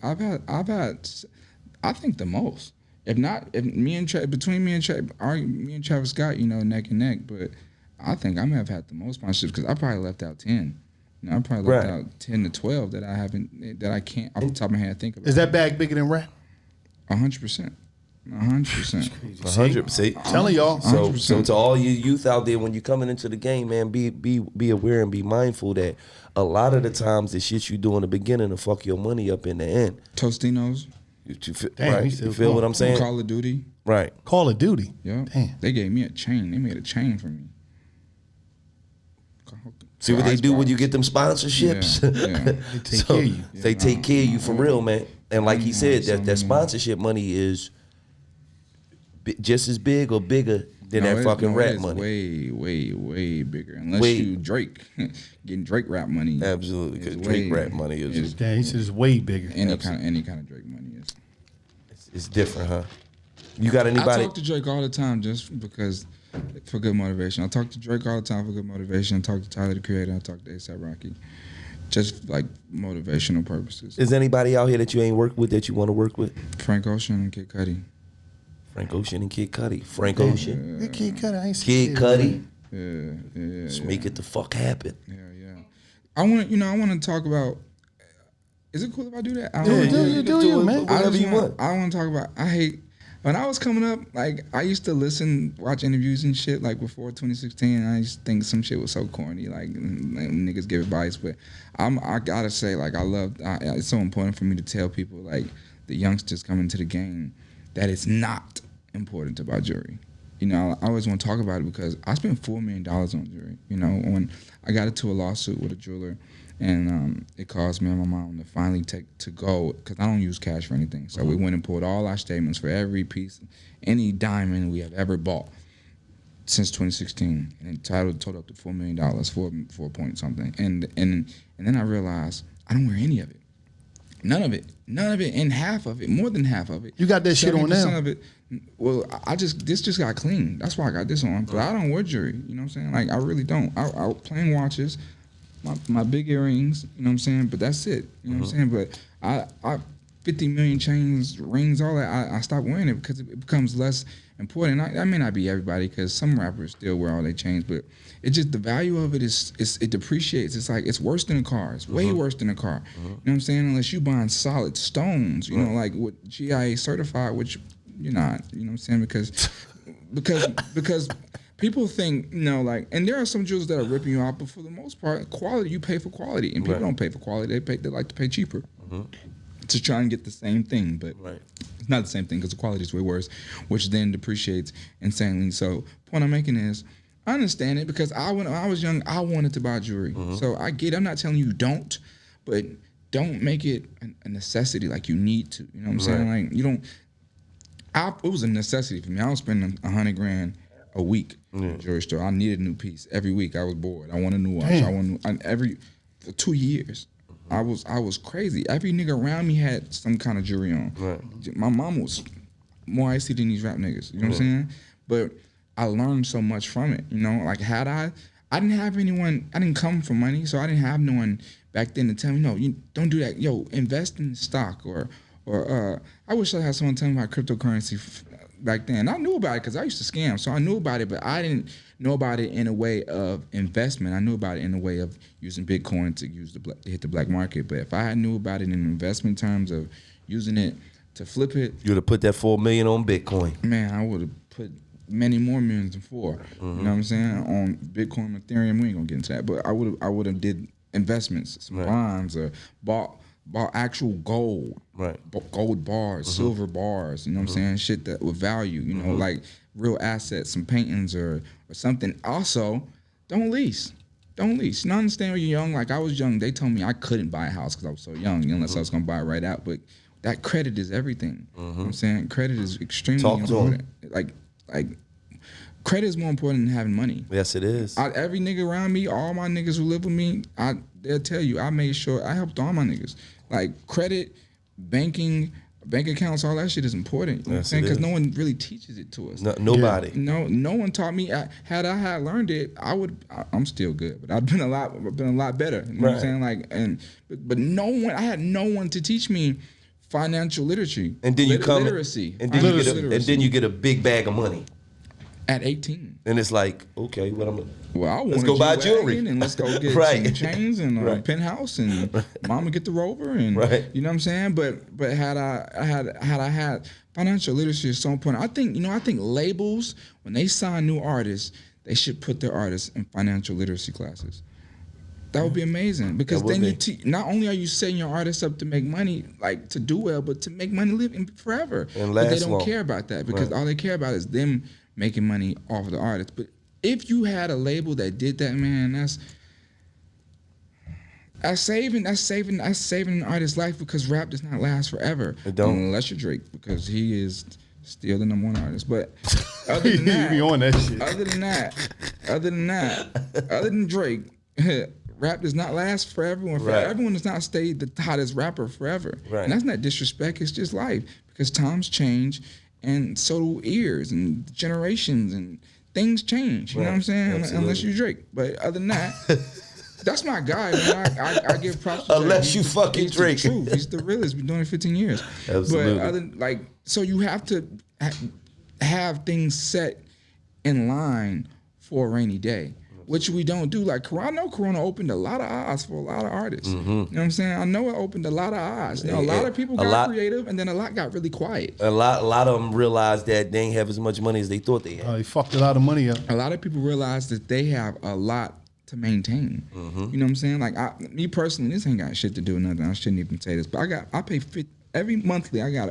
I think the most. Between me and Travis Scott, neck and neck, but I think I may have had the most sponsorships because I probably left out 10. I probably left out 10 to 12 that I can't off the top of my head think about. Is that bag bigger than rap? 100%. 100%. 100%. Telling y'all. So to all you youth out there, when you're coming into the game, man, be aware and be mindful that a lot of the times the shit you do in the beginning will fuck your money up in the end. Tostinos. You Damn, feel what I'm saying? Call of Duty. Right. Call of Duty. Yeah. Damn. They gave me a chain. They made a chain for me. See what they do when you get them sponsorships? Yeah. They take care of you. They take care of you for real, man. And like he said, that sponsorship money is just as big or bigger than that fucking rap money. Way bigger. Unless you Drake, getting Drake rap money. Absolutely, because Drake rap money is Damn, he said it's way bigger. Any kind of Drake money is. It's different, huh? You got anybody? I talk to Drake all the time just because for good motivation. I talk to Drake all the time for good motivation. I talk to Tyler the Creator. I talk to A$AP Rocky. Just like motivational purposes. Is anybody out here that you ain't worked with that you want to work with? Frank Ocean and Kid Cudi. Frank Ocean and Kid Cudi. Frank Ocean. Yeah, Kid Cudi, I ain't seen Kid Cudi. Yeah. Just make it the fuck happen. Yeah. I want to talk about. Is it cool if I do that? Do you, man. Whatever you want. I want to talk about. I hate when I was coming up. Like I used to watch interviews and shit. Like before 2016, I used to think some shit was so corny. Like niggas give advice, but I gotta say, like it's so important for me to tell people, like the youngsters coming to the game, that it's not important to buy jewelry. You know, I always want to talk about it because I spent $4 million on jewelry. You know, when I got into a lawsuit with a jeweler, and it caused me and my mom to finally go, because I don't use cash for anything. So we went and pulled all our statements for every piece, any diamond we have ever bought since 2016, and it totaled up to $4 million, 4 point something. And then I realized I don't wear any of it. None of it, and half of it, more than half of it. You got that shit on now? 70% of it. Well, this just got cleaned. That's why I got this on. But I don't wear jewelry. You know what I'm saying? Like I really don't. I plain watches, my big earrings. You know what I'm saying? But that's it. You know what I'm saying? But I 50 million chains, rings, all that. I stopped wearing it because it becomes less important. That may not be everybody, because some rappers still wear all their chains, but it just, the value of it it depreciates. It's like, it's worse than a car. It's way worse than a car. You know what I'm saying? Unless you buying solid stones, you know, like with GIA certified, which you're not. You know what I'm saying? Because people think, you know, like, and there are some jewelers that are ripping you out, but for the most part, quality, you pay for quality, and people don't pay for quality. They like to pay cheaper to try and get the same thing, but it's not the same thing because the quality is way worse, which then depreciates insanely. So point I'm making is, I understand it, because when I was young, I wanted to buy jewelry. So I get it. I'm not telling you don't, but don't make it a necessity, like you need to. You know what I'm saying? Like you don't. It was a necessity for me. I was spending $100,000 a week in a jewelry store. I needed a new piece every week. I was bored. I want a new watch. For 2 years. I was crazy. Every nigga around me had some kind of jewelry on. My mom was more icy than these rap niggas. You know what I'm saying? But I learned so much from it. You know, like I didn't have anyone. I didn't come from money, so I didn't have no one back then to tell me, no, you don't do that. Yo, invest in stock or I wish I had someone tell me about cryptocurrency back then. I knew about it because I used to scam, so I knew about it, but I didn't know about it in a way of investment. I knew about it in a way of using Bitcoin to hit the black market. But if I knew about it in investment terms of using it to flip it, you would have put that $4 million on Bitcoin. Man, I would have put many more millions than 4. You know what I'm saying? On Bitcoin, Ethereum, we ain't gonna get into that. But I would have did investments, some bonds, or bought actual gold, gold bars, silver bars, you know what I'm saying? Shit that with value, you know, like real assets, some paintings or something. Also, don't lease. Don't lease. You know, I understand when you're young. Like I was young, they told me I couldn't buy a house because I was so young, unless I was gonna buy it right out. But that credit is everything. You know what I'm saying? Credit is extremely important. Like credit is more important than having money. Yes, it is. Every nigga around me, all my niggas who live with me, they'll tell you, I made sure I helped all my niggas. Like credit, banking, bank accounts, all that shit is important. You know what I'm saying? Because no one really teaches it to us. Nobody. No one taught me. Had I had learned it, I'm still good, but I've been a lot better. You know what I'm saying? Like, but no one. I had no one to teach me financial literacy. And then you literacy. And then you get a big bag of money. At 18. And it's like, okay, let's go buy jewelry. And let's go get some chains and a penthouse and mama get the Rover and you know what I'm saying? But had I had financial literacy is so important. I think labels, when they sign new artists, they should put their artists in financial literacy classes. That would be amazing, because then not only are you setting your artists up to make money, like to do well, but to make money live forever. And but they don't care about that, because all they care about is them making money off of the artist. But if you had a label that did that, man, that's saving an artist's life, because rap does not last forever. It don't. Unless you're Drake, because he is Still the number one artist. But other than You that, be on that shit. other than Drake, rap does not last forever. Right. Everyone does not stay the hottest rapper forever. Right. And that's not disrespect. It's just life because times change, and so do ears and generations and things change. You know what I'm saying? Absolutely. Unless you Drake. But other than that. That's my guy, man. I give props to Drake. Unless you fucking he's Drake. The truth. He's the realest. Been doing it 15 years. Absolutely. But so you have to have things set in line for a rainy day, which we don't do. Like I know Corona opened a lot of eyes for a lot of artists. You know what I'm saying? I know it opened a lot of eyes. You know, a lot of people got creative, and then a lot got really quiet. A lot of them realized that they ain't have as much money as they thought they had. They fucked a lot of money up. A lot of people realize that they have a lot to maintain. You know what I'm saying? Like me personally, this ain't got shit to do with nothing. I shouldn't even say this, but I pay every monthly. I got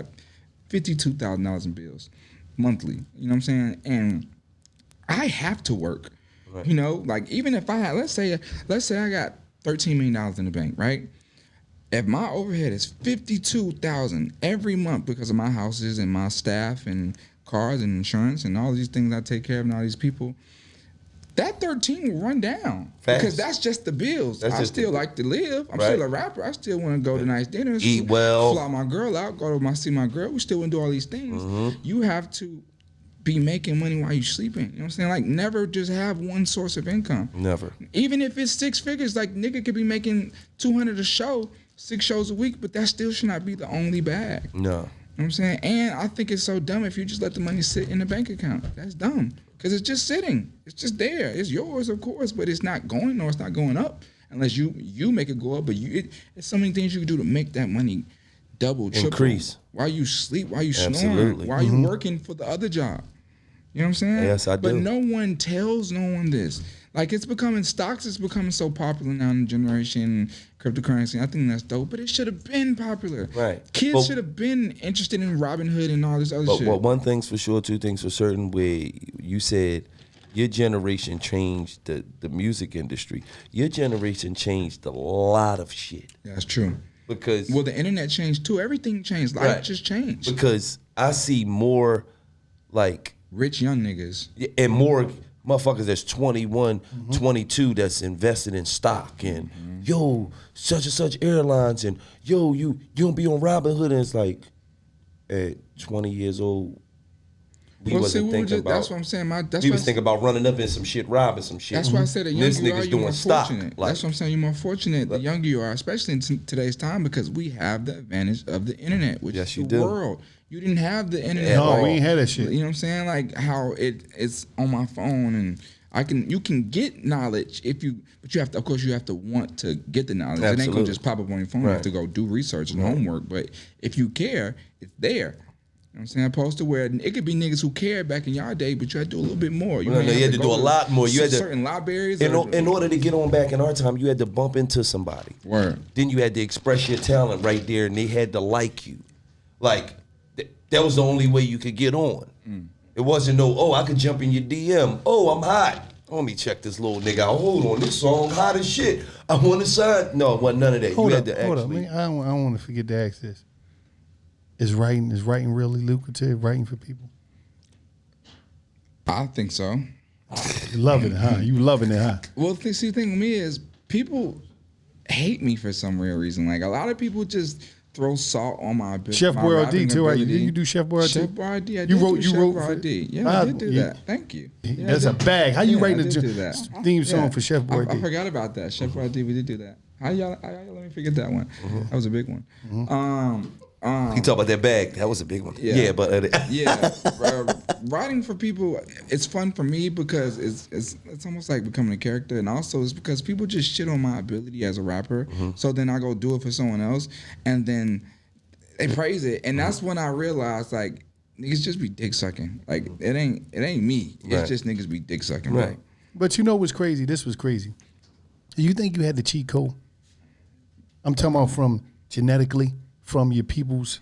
$52,000 in bills monthly. You know what I'm saying? And I have to work. Right. You know, like even if I had, let's say I got $13 million in the bank, right? If my overhead is $52,000 every month because of my houses and my staff and cars and insurance and all these things I take care of and all these people, that 13 will run down. Fast. Because that's just the bills. I still like to live. I'm right. still a rapper. I still want to go to nice dinners. Eat well. Fly my girl out. See my girl. We still want to do all these things. You have to be making money while you're sleeping. You know what I'm saying? Like never just have one source of income. Never. Even if it's 6 figures, like nigga could be making $200 a show, 6 shows a week, but that still should not be the only bag. No. You know what I'm saying? And I think it's so dumb if you just let the money sit in the bank account. That's dumb. Because it's just sitting. It's just there. It's yours, of course, but it's not going or it's not going up unless you make it go up. But it's so many things you can do to make that money double, triple. Increase. While you sleep, while you snoring, Absolutely. while you working for the other job. You know what I'm saying? Yes, I do. But no one tells no one this. Like stocks is becoming so popular now in the generation, cryptocurrency. I think that's dope, but it should have been popular. Right. Kids should have been interested in Robinhood and all this other shit. But one thing's for sure, two things for certain, where you said your generation changed the music industry. Your generation changed a lot of shit. That's true. Because the internet changed too. Everything changed. Life just changed. Because I see more like rich young niggas and more motherfuckers that's 21, 22 that's invested in stock and yo, such and such airlines and yo, you don't be on Robinhood, and it's like at 20 years old, wasn't thinking about. That's what I'm saying. We was thinking about running up in some shit, robbing some shit. That's why I said the younger this you are, nigga's you're more doing stock. fortunate. That's what I'm saying. You're more fortunate the younger you are, especially in today's time, because we have the advantage of the internet, which is the world. You didn't have the internet. No, we ain't had that shit. You know what I'm saying? Like how it's on my phone and you can get knowledge but you have to, of course, you have to want to get the knowledge. Absolutely. It ain't gonna just pop up on your phone. You have to go do research and homework. But if you care, it's there. You know what I'm saying? Opposed to where it could be niggas who cared back in y'all day, but you had to do a little bit more. You had to do a lot more. You had to certain libraries. In order to get on back in our time, you had to bump into somebody. Word. Then you had to express your talent right there, and they had to like you. Like that was the only way you could get on. It wasn't I could jump in your DM. Oh, I'm hot. Let me check this little nigga out. Hold on, this song hot as shit. I want to sign. No, it wasn't none of that. Hold up, man. I don't want to forget to ask this. Is writing really lucrative? Writing for people? I think so. You loving it, huh? You loving it, huh? Well, the thing with me is people hate me for some real reason. Like a lot of people just throw salt on my Chef Boyardee too, right? You do Chef Boyardee? Chef Boyardee. You wrote Chef Boyardee. Yeah, I did do that. Thank you. Yeah, that's a bag. How you writing the theme song for Chef Boyardee? I forgot about that. Chef Boyardee, we did do that. How y'all let me forget that one? That was a big one. You talk about that bag. That was a big one. Yeah, but writing for people, it's fun for me because it's almost like becoming a character, and also it's because people just shit on my ability as a rapper. So then I go do it for someone else, and then they praise it, and that's when I realized like niggas just be dick sucking. Like it ain't me. It's just niggas be dick sucking. Right. But you know what's crazy? This was crazy. You think you had the cheat code? I'm talking about from genetically. From your people's,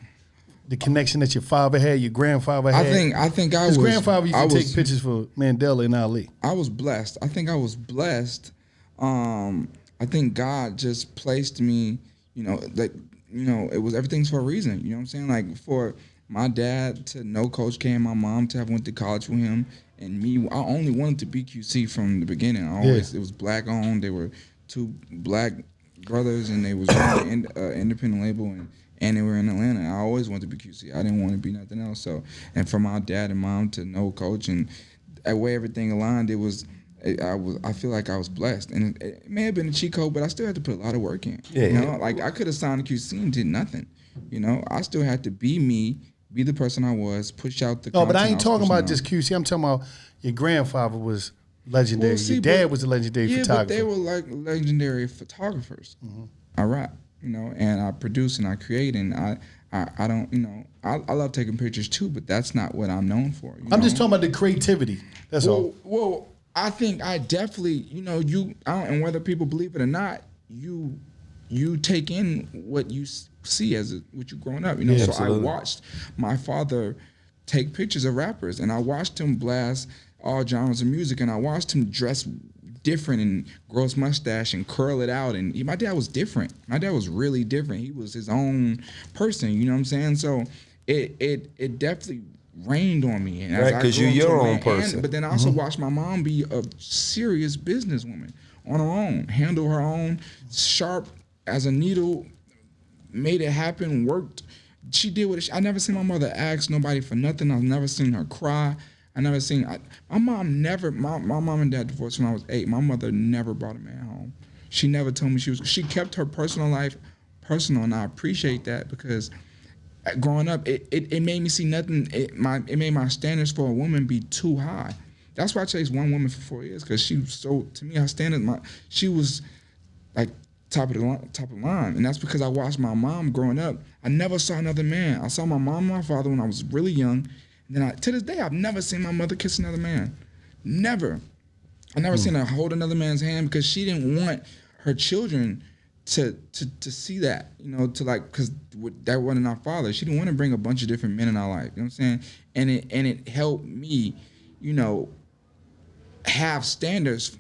the connection that your father had, your grandfather had. I think his grandfather used to take pictures for Mandela and Ali. I was blessed. I think I was blessed. I think God just placed me, it was everything's for a reason. You know what I'm saying? Like for my dad to know Coach K and my mom to have went to college with him. And me, I only wanted to be QC from the beginning. It was black owned. They were 2 black brothers, and they was running independent label, and they were in Atlanta. I always wanted to be QC. I didn't want to be nothing else. So, and for my dad and mom to know Coach, and the way everything aligned, I feel like I was blessed. And it may have been a cheat code, but I still had to put a lot of work in. Yeah, you know, like I could have signed to QC and did nothing. You know, I still had to be me. Be the person I was, push out the No, but I content ain't was talking pushing about out. just QC. I'm talking about your grandfather was legendary. Well, see, your dad but- was a legendary Yeah, photographer. but they were like legendary photographers. I rap, you know, and I produce and I create, and I don't, you know, I love taking pictures too, but that's not what I'm known for. I'm just talking about the creativity. That's all. Well, I think I definitely, you know, and whether people believe it or not, you take in what you see as what you growing up, you know. Yeah, so absolutely. I watched my father take pictures of rappers, and I watched him blast all genres of music, and I watched him dress different and grow his mustache and curl it out. And my dad was different. My dad was really different. He was his own person. You know what I'm saying? So it definitely rained on me. And Right, 'cause you're your own person. But then I also watched my mom be a serious businesswoman on her own, handle her own, sharp as a needle, made it happen, worked. She did what I never seen my mother ask nobody for nothing. I've never seen her cry. I never seen my mom never. My mom and dad divorced when I was 8. My mother never brought a man home. She never told me she kept her personal life personal, and I appreciate that because growing up, it made me see nothing. It made my standards for a woman be too high. That's why I chased one woman for 4 years, because she was so, to me, her standard, she was like top of the line, and that's because I watched my mom growing up. I never saw another man. I saw my mom and my father when I was really young, and then to this day, I've never seen my mother kiss another man. Never. I never seen her hold another man's hand, because she didn't want her children to see that, you know, to like, because that wasn't our father. She didn't want to bring a bunch of different men in our life. You know what I'm saying? And it helped me, you know, have standards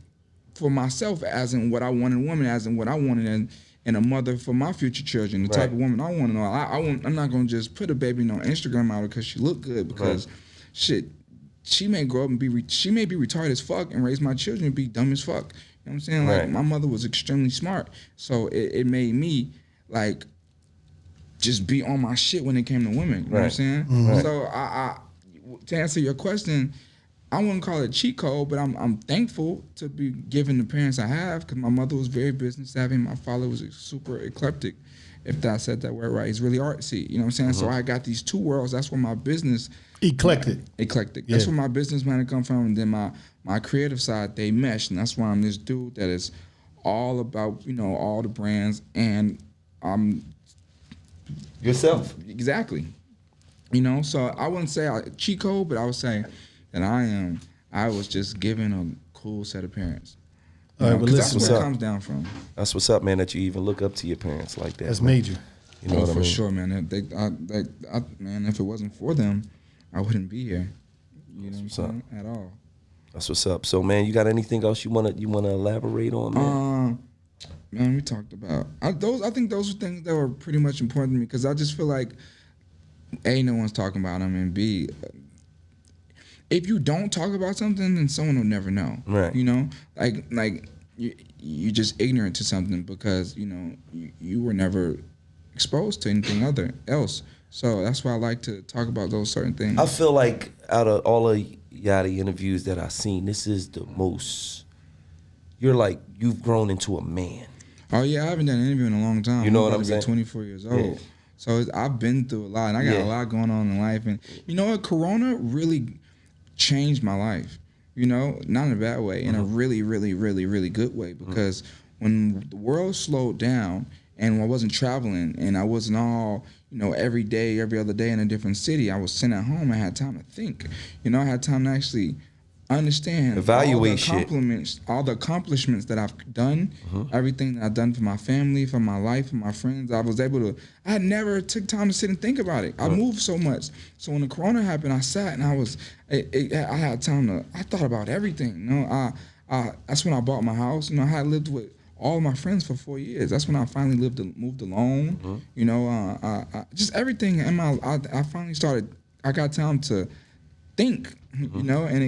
for myself, as in what I wanted in a woman, as in what I wanted in a mother for my future children, the type of woman I want to know. I'm not gonna just put a baby on Instagram out because she look good, because shit, she may grow up and she may be retarded as fuck and raise my children and be dumb as fuck. You know what I'm saying? Like, my mother was extremely smart, so it made me like just be on my shit when it came to women. You know what I'm saying? So I to answer your question, I wouldn't call it cheat code, but I'm thankful to be given the parents I have, because my mother was very business savvy. My father was super eclectic, if I said that word right. He's really artsy. You know what I'm saying? So I got these two worlds. That's where my business Eclectic. That's where my business mind come from, and then my creative side, they mesh, and that's why I'm this dude that is all about, you know, all the brands, and I'm Yourself. exactly. You know, so I wouldn't say cheat code, but I would say that I was just given a cool set of parents. All right, Because well, that's listen, where it comes down from. That's what's up, man, that you even look up to your parents like that. that's man. major. You know what I for mean? sure, man. Man, if it wasn't for them, I wouldn't be here. You know what I'm saying? At all. That's what's up. So, man, you got anything else you wanna elaborate on, man? Man, we talked about I think those are things that were pretty much important to me, because I just feel like A, no one's talking about them, and B, if you don't talk about something, then someone will never know. Right. You know, like you're just ignorant to something because, you know, you were never exposed to anything else. So that's why I like to talk about those certain things. I feel like out of all of Yachty interviews that I've seen, this is the most. You've grown into a man. Oh yeah, I haven't done an interview in a long time. You know I'm what about I'm to saying? be 24 years old. Yeah. So I've been through a lot, and I got a lot going on in life. And you know what? Corona really changed my life. You know, not in a bad way, in a really, really, really, really good way. Because when the world slowed down and I wasn't traveling and I wasn't all, you know, every day, every other day in a different city, I was sitting at home. I had time to think. You know, I had time to actually understand, evaluate shit. All the accomplishments that I've done, everything that I've done for my family, for my life, for my friends. I had never took time to sit and think about it. I moved so much. So when the corona happened, I sat and I had time to, I thought about everything. You know, that's when I bought my house. You know, I had lived with all my friends for 4 years. That's when I finally moved alone. You know, just everything in my. I finally started. I got time to think. You know, and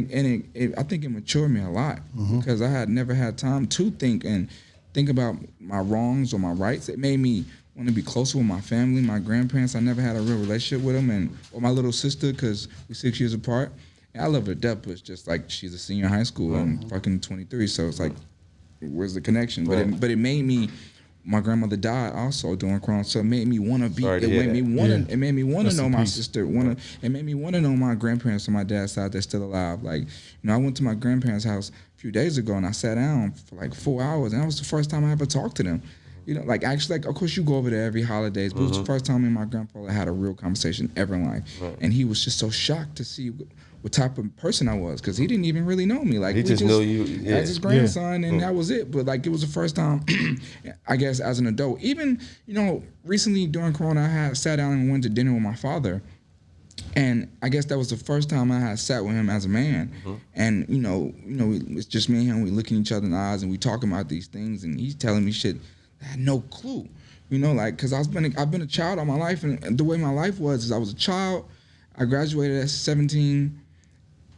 I think it matured me a lot because I had never had time to think about my wrongs or my rights. It made me want to be closer with my family, my grandparents. I never had a real relationship with them, or my little sister because we're 6 years apart. And I love her to death, but it's just like she's a senior in high school. I'm fucking 23, so it's like, where's the connection? But it made me. My grandmother died also during Corona, so it made me want to be. It made me want to know my sister. It made me want to know my grandparents on my dad's side that's still alive. Like, you know, I went to my grandparents' house a few days ago and I sat down for like 4 hours, and that was the first time I ever talked to them. You know, like actually, like of course you go over there every holidays, but it was the first time me and my grandfather had a real conversation ever in life, and he was just so shocked to see what type of person I was, because he didn't even really know me. Like, he just knew you as his grandson, and that was it. But like, it was the first time, I guess, as an adult. Even, you know, recently during Corona, I had sat down and went to dinner with my father, and I guess that was the first time I had sat with him as a man. And you know, it's just me and him. We looking each other in the eyes and we talking about these things, and he's telling me shit I had no clue. You know, like, because I've been a child all my life, and the way my life was is I was a child. I graduated at 17.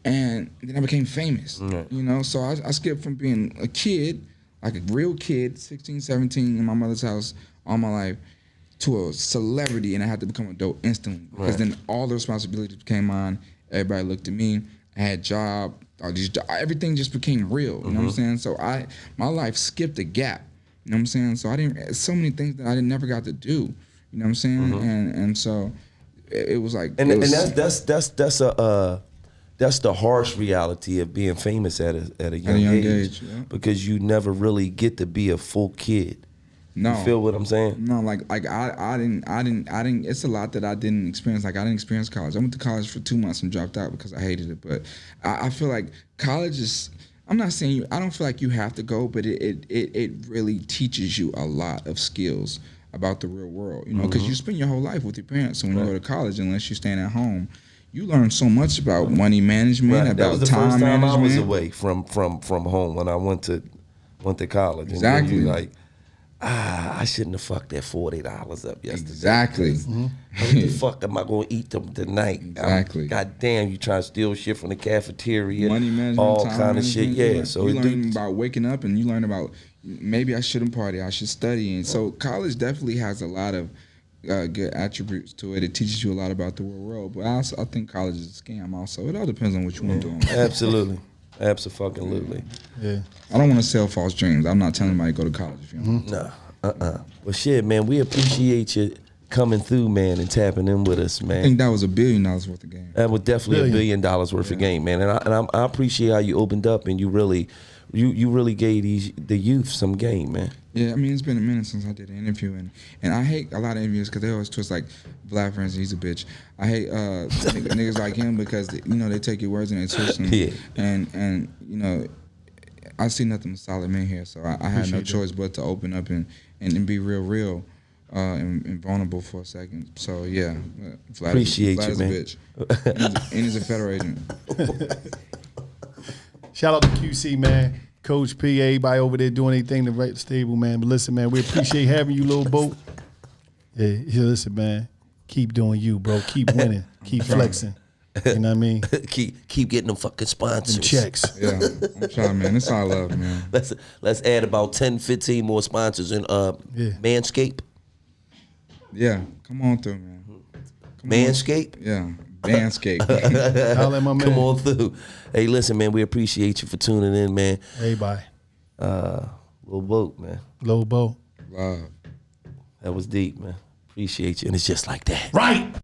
And then I became famous, you know? So I skipped from being a kid, like a real kid, 16, 17, in my mother's house all my life, to a celebrity, and I had to become an adult instantly. Because then all the responsibilities became mine. Everybody looked at me. I had a job. Everything just became real, you know what I'm saying? So my life skipped a gap, you know what I'm saying? So so many things that I never got to do, you know what I'm saying? And so it was like... And that's the harsh reality of being famous at a young age, because you never really get to be a full kid. No, you feel what I'm saying? No, like I didn't. It's a lot that I didn't experience. Like, I didn't experience college. I went to college for 2 months and dropped out because I hated it. But I feel like college is. I'm not saying I don't feel like you have to go, but it really teaches you a lot of skills about the real world. You know, because you spend your whole life with your parents. So when you go to college, unless you're staying at home, you learn so much about money management, about time management. That was the first time I was away from home when I went to college. Exactly. And like, I shouldn't have fucked that $40 up yesterday. Exactly. What the fuck am I going to eat them tonight? Exactly. God damn, you trying to steal shit from the cafeteria. Money management, all time kind of shit. Yeah. So you learn about waking up, and you learn about maybe I shouldn't party, I should study. And so college definitely has a lot of good attributes to it. It teaches you a lot about the real world. But I think college is a scam also. It all depends on what you want to do. Absolutely. Absolutely. Yeah. I don't want to sell false dreams. I'm not telling anybody to go to college if you don't. Nah. Well, shit, man, we appreciate you coming through, man, and tapping in with us, man. I think that was $1 billion worth of game. That was definitely $1 billion worth of game, man. And I appreciate how you opened up and you really gave the youth some game, man. Yeah, I mean, it's been a minute since I did an interview, and I hate a lot of interviews because they always twist like Black friends, he's a bitch. I hate niggas like him because they take your words and they twist them. Yeah. And you know, I see nothing but solid men here, so I had no choice but to open up and be real and vulnerable for a second. So yeah, Vlad appreciate you, is man. A bitch. And he's a federal agent. Shout out to QC, man. Coach P, everybody over there doing anything to right the stable, man. But listen, man, we appreciate having you, Lil Boat. Yeah, listen, man. Keep doing you, bro. Keep winning. Keep flexing. You know what I mean? keep getting them fucking sponsors. Them checks. Yeah, I'm trying, man. It's all love, man. Let's add about 10, 15 more sponsors in Manscaped. Yeah, come on through, man. Manscaped? Yeah. Manscaped. Come on through. Hey, listen, man, we appreciate you for tuning in, man. Everybody. Lil Boat, man. Lil Boat. Wow. That was deep, man. Appreciate you. And it's just like that. Right.